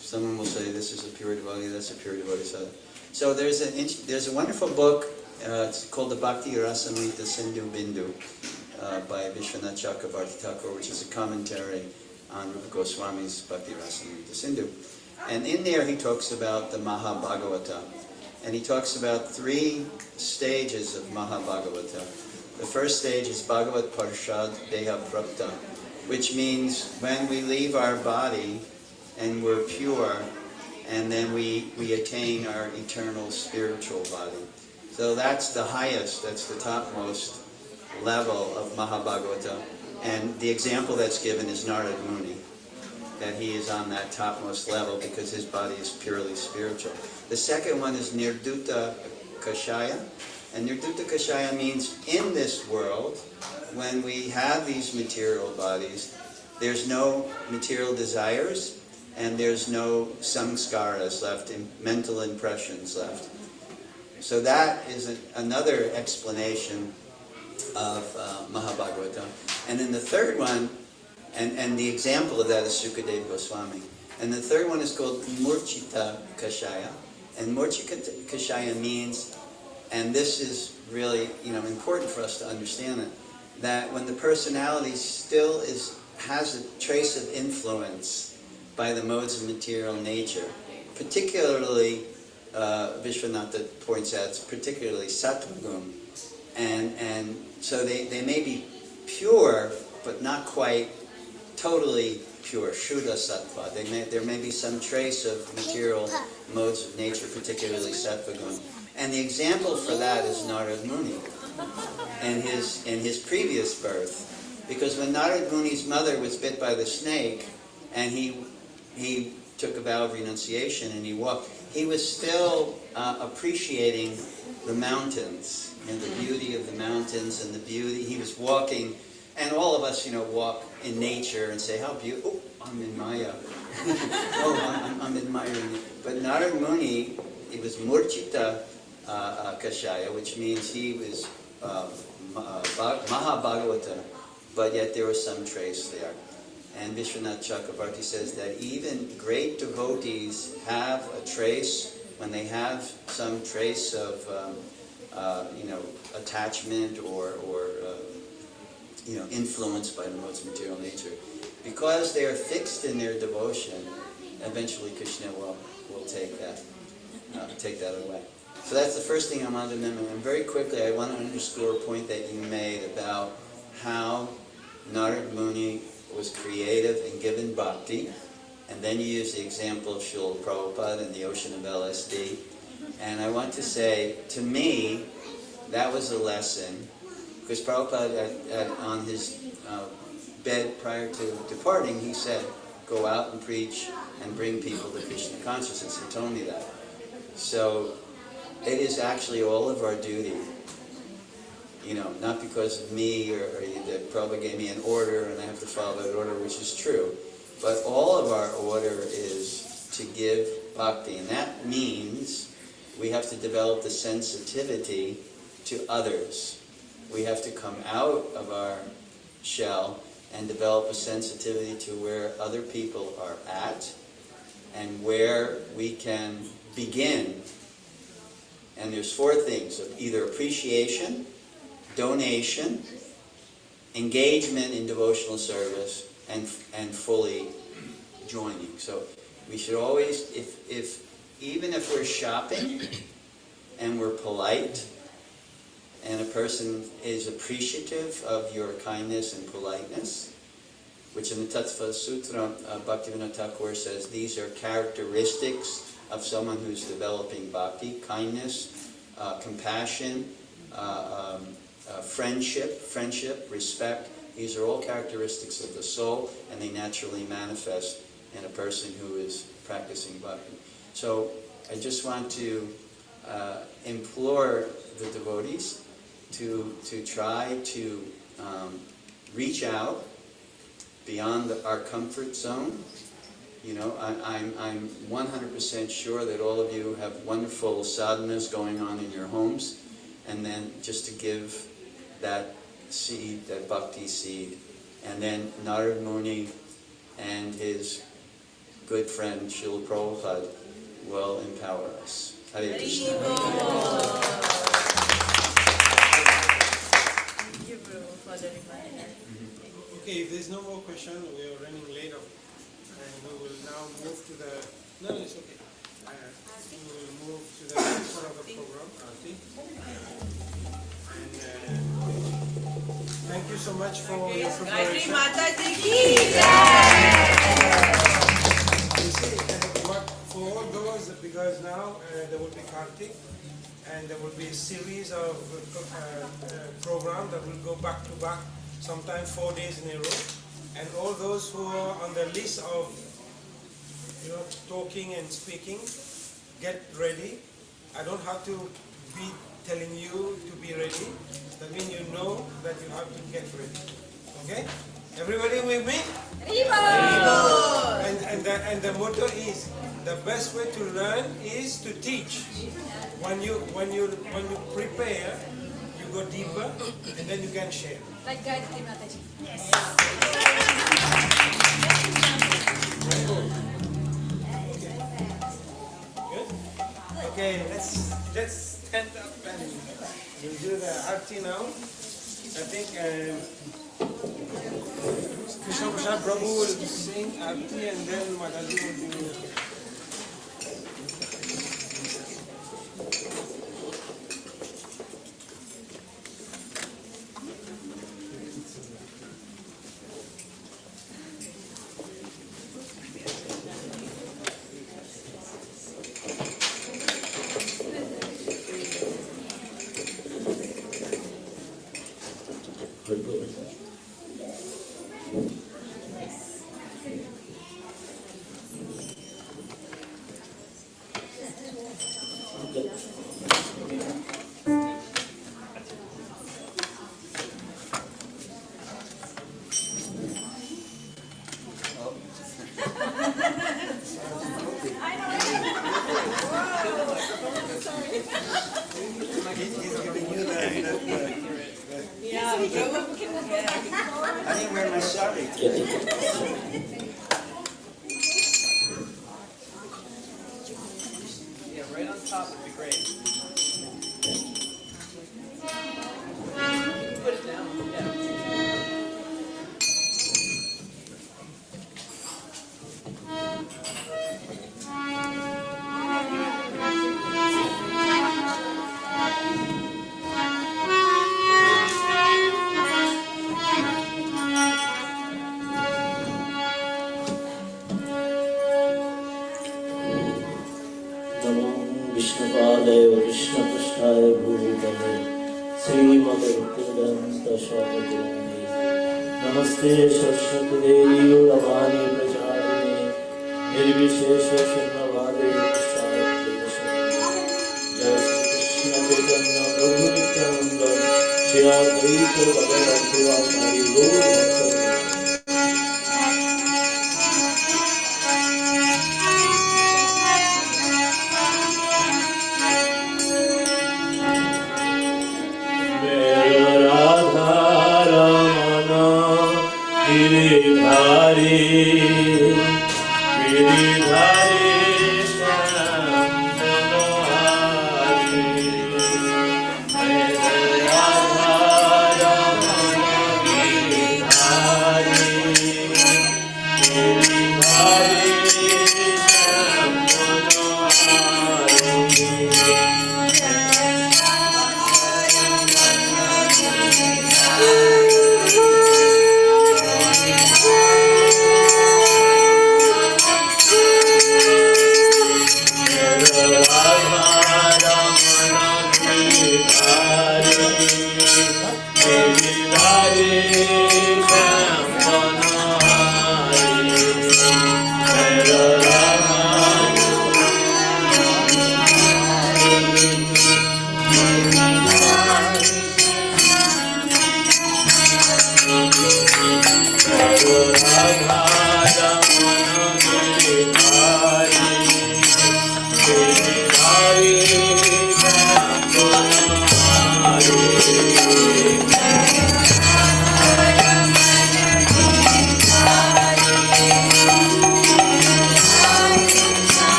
Someone will say, this is a pure devotee, that's a pure devotee. So there's a wonderful book, it's called the Bhakti Rasamrita Sindhu Bindu by Vishwanath Chakravarti Thakur, which is a commentary on Rupa Goswami's Bhakti Rasamrita Sindhu. And in there he talks about the Mahabhagavata. And he talks about 3 stages of Mahabhagavata. The first stage is Bhagavat Parshad Deha Prapta, which means when we leave our body and we're pure, and then we attain our eternal spiritual body. So that's the highest, that's the topmost level of Mahabhagavata. And the example that's given is Narad Muni, that he is on that topmost level because his body is purely spiritual. The second one is Nirduta Kashaya. And Nirduta Kashaya means in this world, when we have these material bodies, there's no material desires, and there's no samskaras left, mental impressions left. So that is another explanation of Mahabhagavata. And then the third one, and the example of that is Sukadeva Goswami. And the third one is called Murchita Kashaya. And Murchita Kashaya means, and this is really important for us to understand it, that when the personality still has a trace of influence by the modes of material nature, particularly Vishwanatha points out, particularly sattva-gun, and so they may be pure, but not quite totally pure, Shuddha Sattva. There may be some trace of material modes of nature, particularly sattva-gun. And the example for that is Narad Muni and his previous birth. Because when Narad Muni's mother was bit by the snake, and he took a vow of renunciation and he walked, he was still appreciating the mountains and the beauty of the mountains and the beauty. He was walking, and all of us, walk in nature and say, how beautiful. Oh, I'm in Maya. Oh, I'm admiring it. But Narad Muni, it was Murchita Kashaya, which means he was Mahabhagavata, but yet there was some trace there. And Vishwanath Chakravarti says that even great devotees have a trace, when they have some trace of attachment or influenced by the modes of material nature. Because they are fixed in their devotion, eventually Krishna will take that away. So that's the first thing I wanted to mention. And very quickly, I want to underscore a point that you made about how Narad Muni was creative and given bhakti, and then you use the example of Srila Prabhupada and the ocean of LSD. And I want to say, to me, that was a lesson, because Prabhupada, on his bed prior to departing, he said, go out and preach and bring people to Krishna consciousness. He told me that. So it is actually all of our duty, not because of me or that Prabhupada gave me an order and I have to follow that order, which is true, but all of our order is to give bhakti, and that means we have to develop the sensitivity to others. We have to come out of our shell and develop a sensitivity to where other people are at and where we can begin. And there's 4 things: of either appreciation, donation, engagement in devotional service, and fully joining. So we should always, even if we're shopping and we're polite, and a person is appreciative of your kindness and politeness, which in the Tattva Sutra, Bhaktivinoda Thakur says these are characteristics of someone who's developing bhakti: kindness, compassion, friendship, respect. These are all characteristics of the soul, and they naturally manifest in a person who is practicing bhakti. So I just want to implore the devotees to try to reach out beyond our comfort zone. You know, I'm 100% sure that all of you have wonderful sadhanas going on in your homes, and then just to give that seed, that bhakti seed, and then Narad Muni and his good friend Srila Prabhupada will empower us. Hare Krishna. Thank you, Prabhu, for the reminder. Okay, if there's no more question, we are running late, and we will now move to the. No, it's okay. We will move to the next part of the program, Aarti. And thank you so much for your Gayatri preparation. Mataji ki jai! You see, for all those, because now there will be Kartik, and there will be a series of programs that will go back to back, sometimes 4 days in a row. And all those who are on the list of, talking and speaking, get ready. I don't have to be telling you to be ready. That means you know that you have to get ready. Okay? Everybody with me? And the motto is, the best way to learn is to teach. When you prepare, you go deeper, and then you can share. Like Gayatri Mataji. Very good. Good? Okay, let's stand up and we'll do the Aarti now. I think Krishna Prasad Prabhu will sing Aarti, and then Mataji will do. I didn't wear my sari. Yeah, right on top would be great. Put it down. Yeah. विष्णुपादाय कृष्णपृष्ठाय भूतले श्रीमते भक्तिवेदान्त स्वामी नमस्ते सरस्वती देवी गौरवाणी प्रचारिणे निर्विशेष शून्यवादे जय श्री कृष्ण चैतन्य प्रभु नित्यानंद श्री अद्वैत गदाधर शिवासादि गौर भक्तवृंद। Radha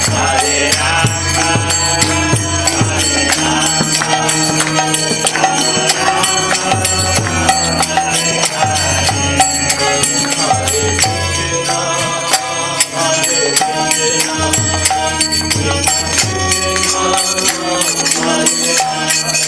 Hare Rama. Govinda.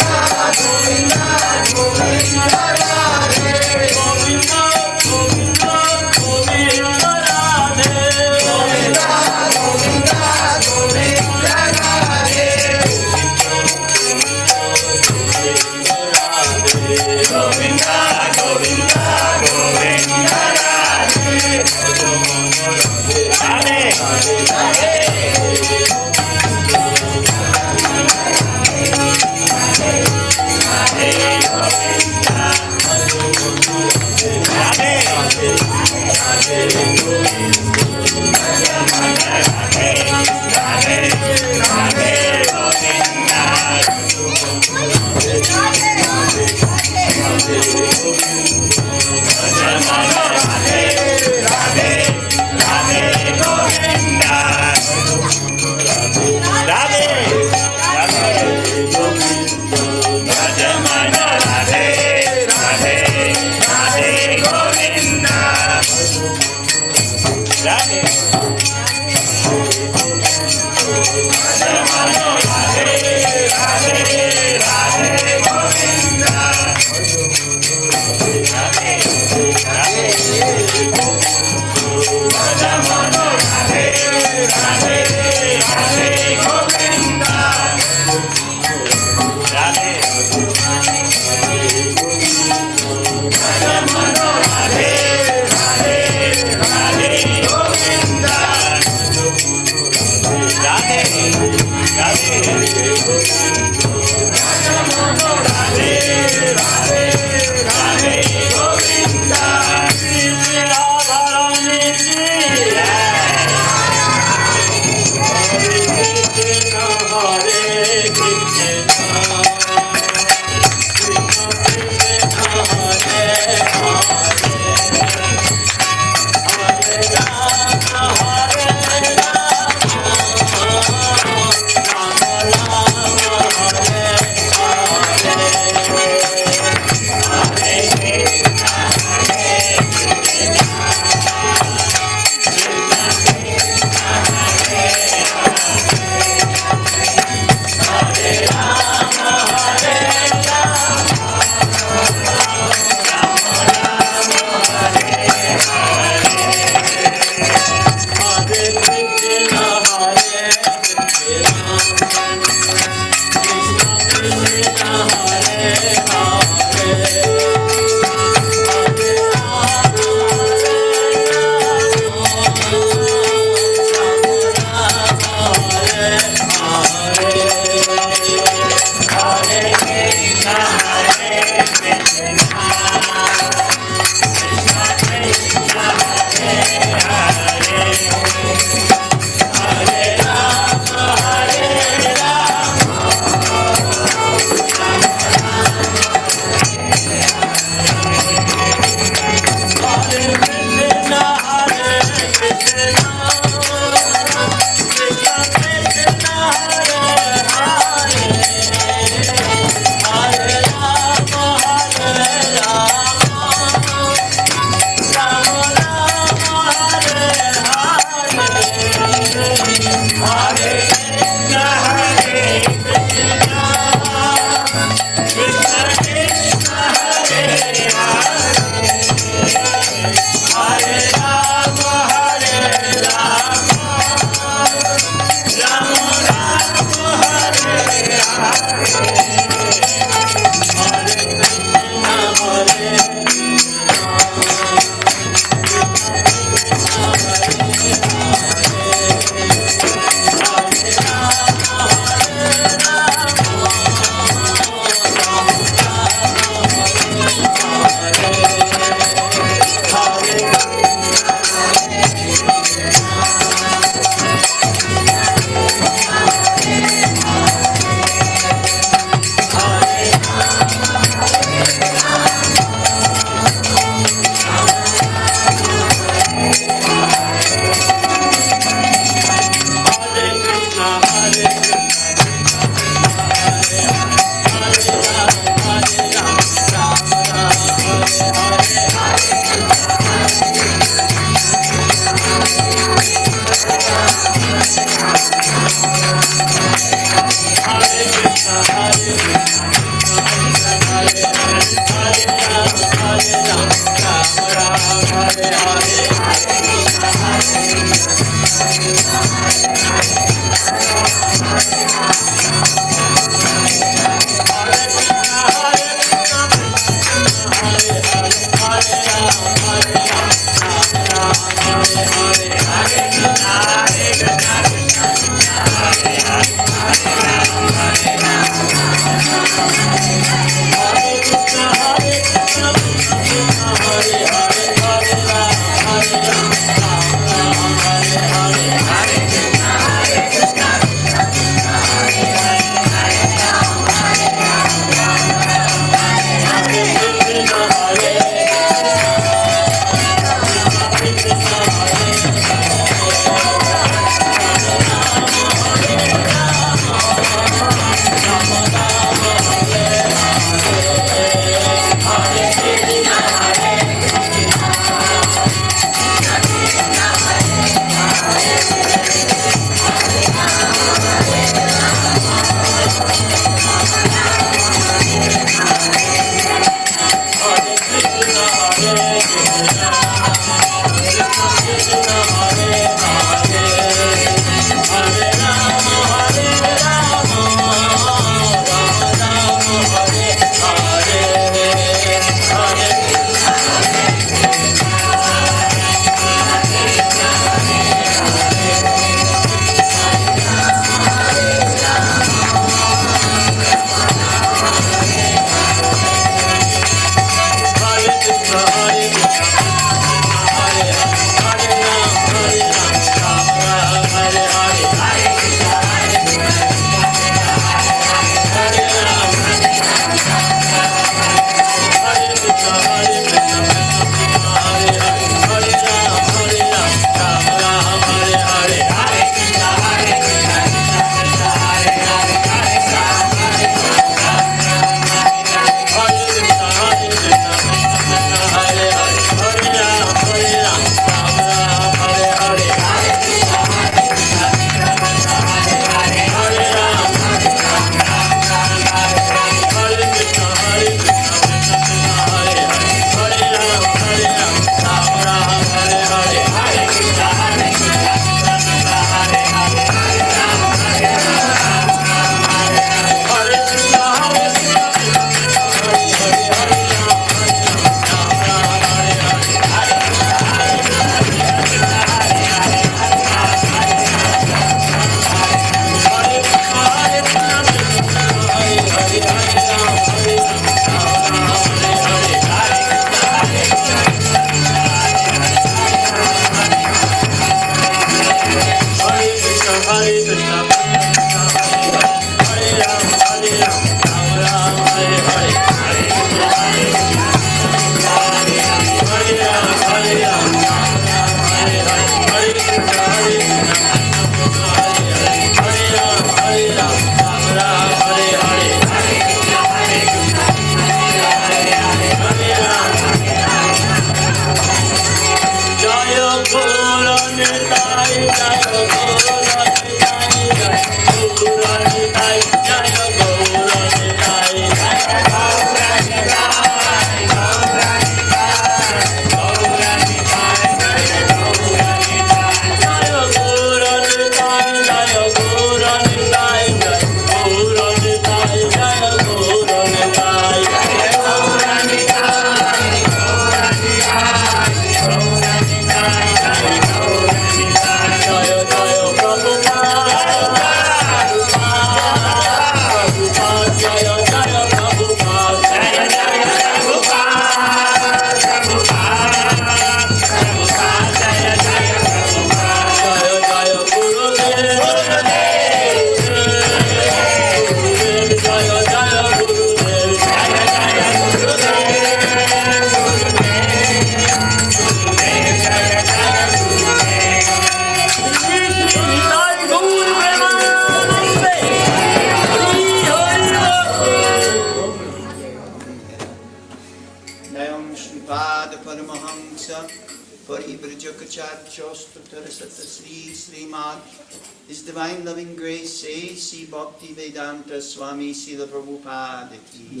His Divine Loving Grace A.C. Bhaktivedanta Swami Srila Prabhupada ki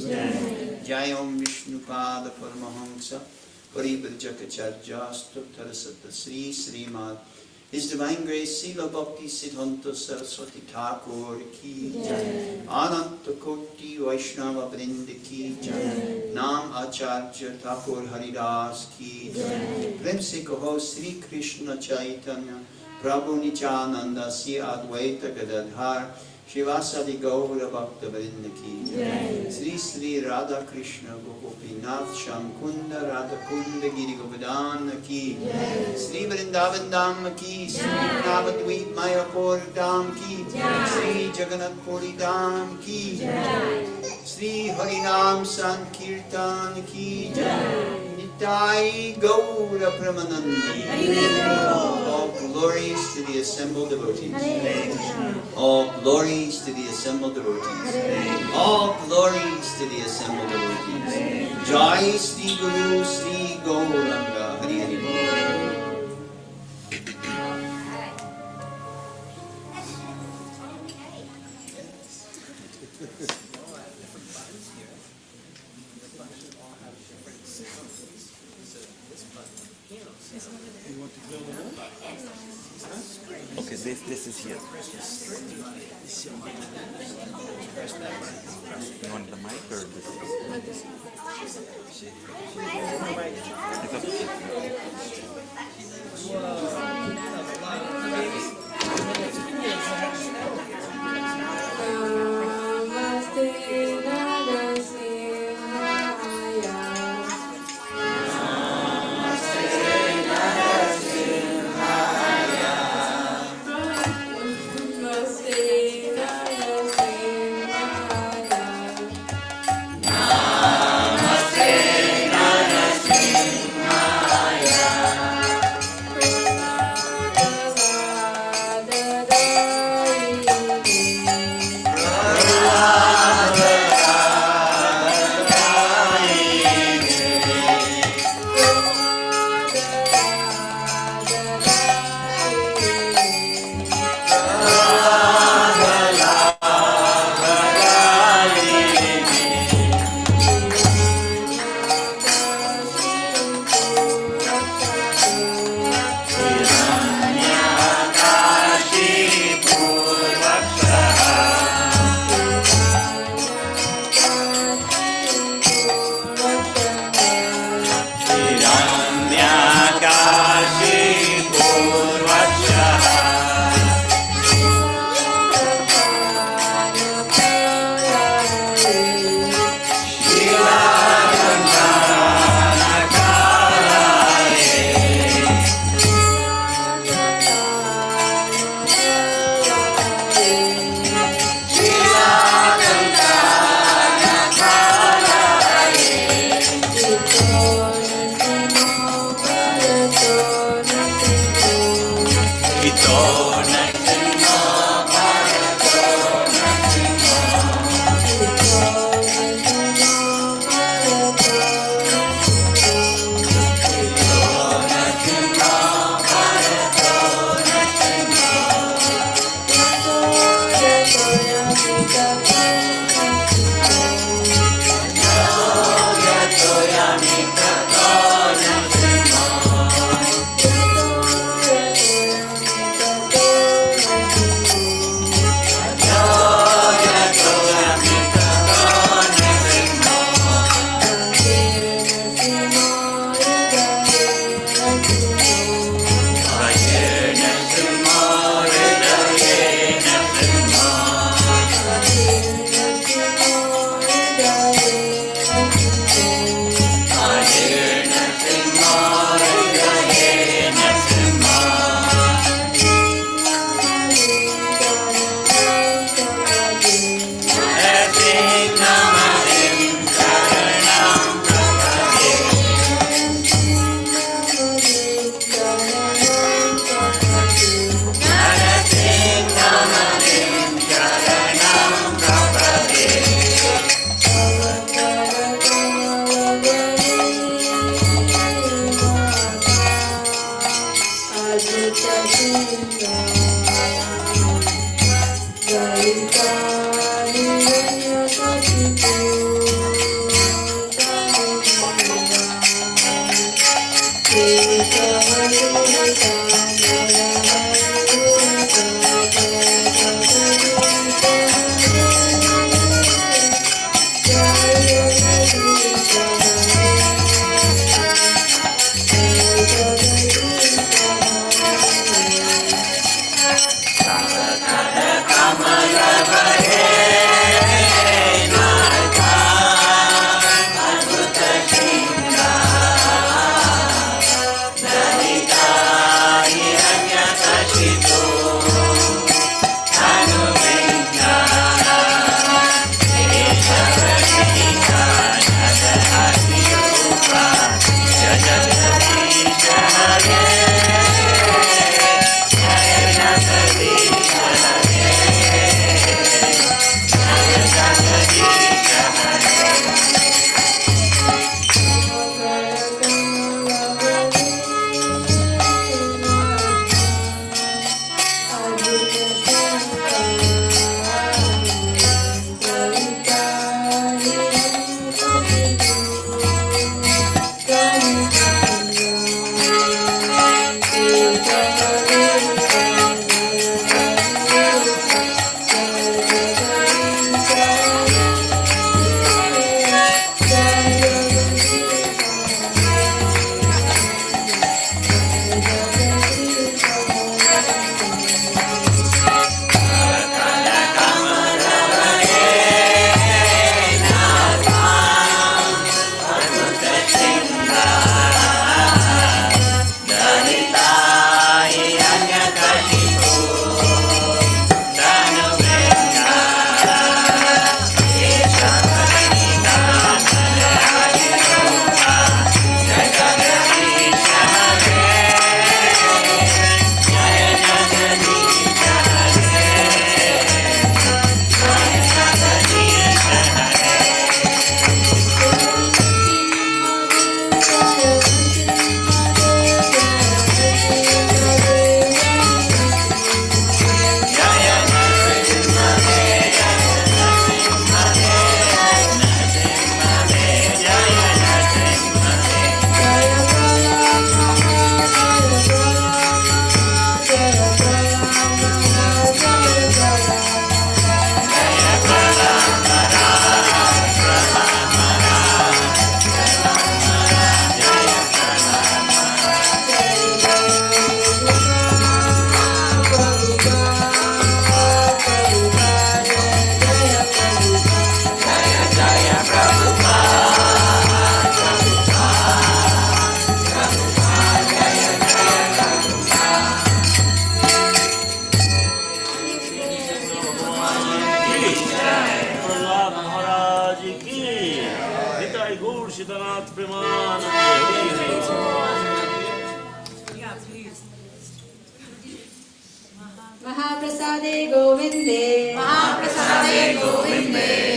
Jai Om Vishnupada Paramahamsa Parivrajakacarya Stutara Satta Sri Srimad. His Divine Grace Srila Bhakti Siddhanta Saraswati Thakur ki Jai. Ananta Koti Vaishnava Vrinda ki Jai. Nam Acharya Thakur Haridas ki Jai. Prem se kaho Sri Krishna Chaitanya Prabhu Nityananda Sri Advaita Gadadhar Shivasadi Gaura Bhakta Vrinda ki Jai. Sri Sri Radha Krishna Gopinath Shamkunda Radha Kunda Giri Govardhana ki Jai. Sri Vrindavan Dham ki Sri Navadvip Mayapur Dham ki Sri Jagannath Puri Dham ki Jai. Sri Harinam Sankirtan ki Jai. Nitai Gaura Pramanandi. All glories to the assembled devotees. All glories to the assembled devotees. All glories to the assembled devotees. Jai Sri Guru Sri Gauranga Hari Hari Bol. Okay, this is here. You want the mic or this? It's up to महाप्रसादे Govinde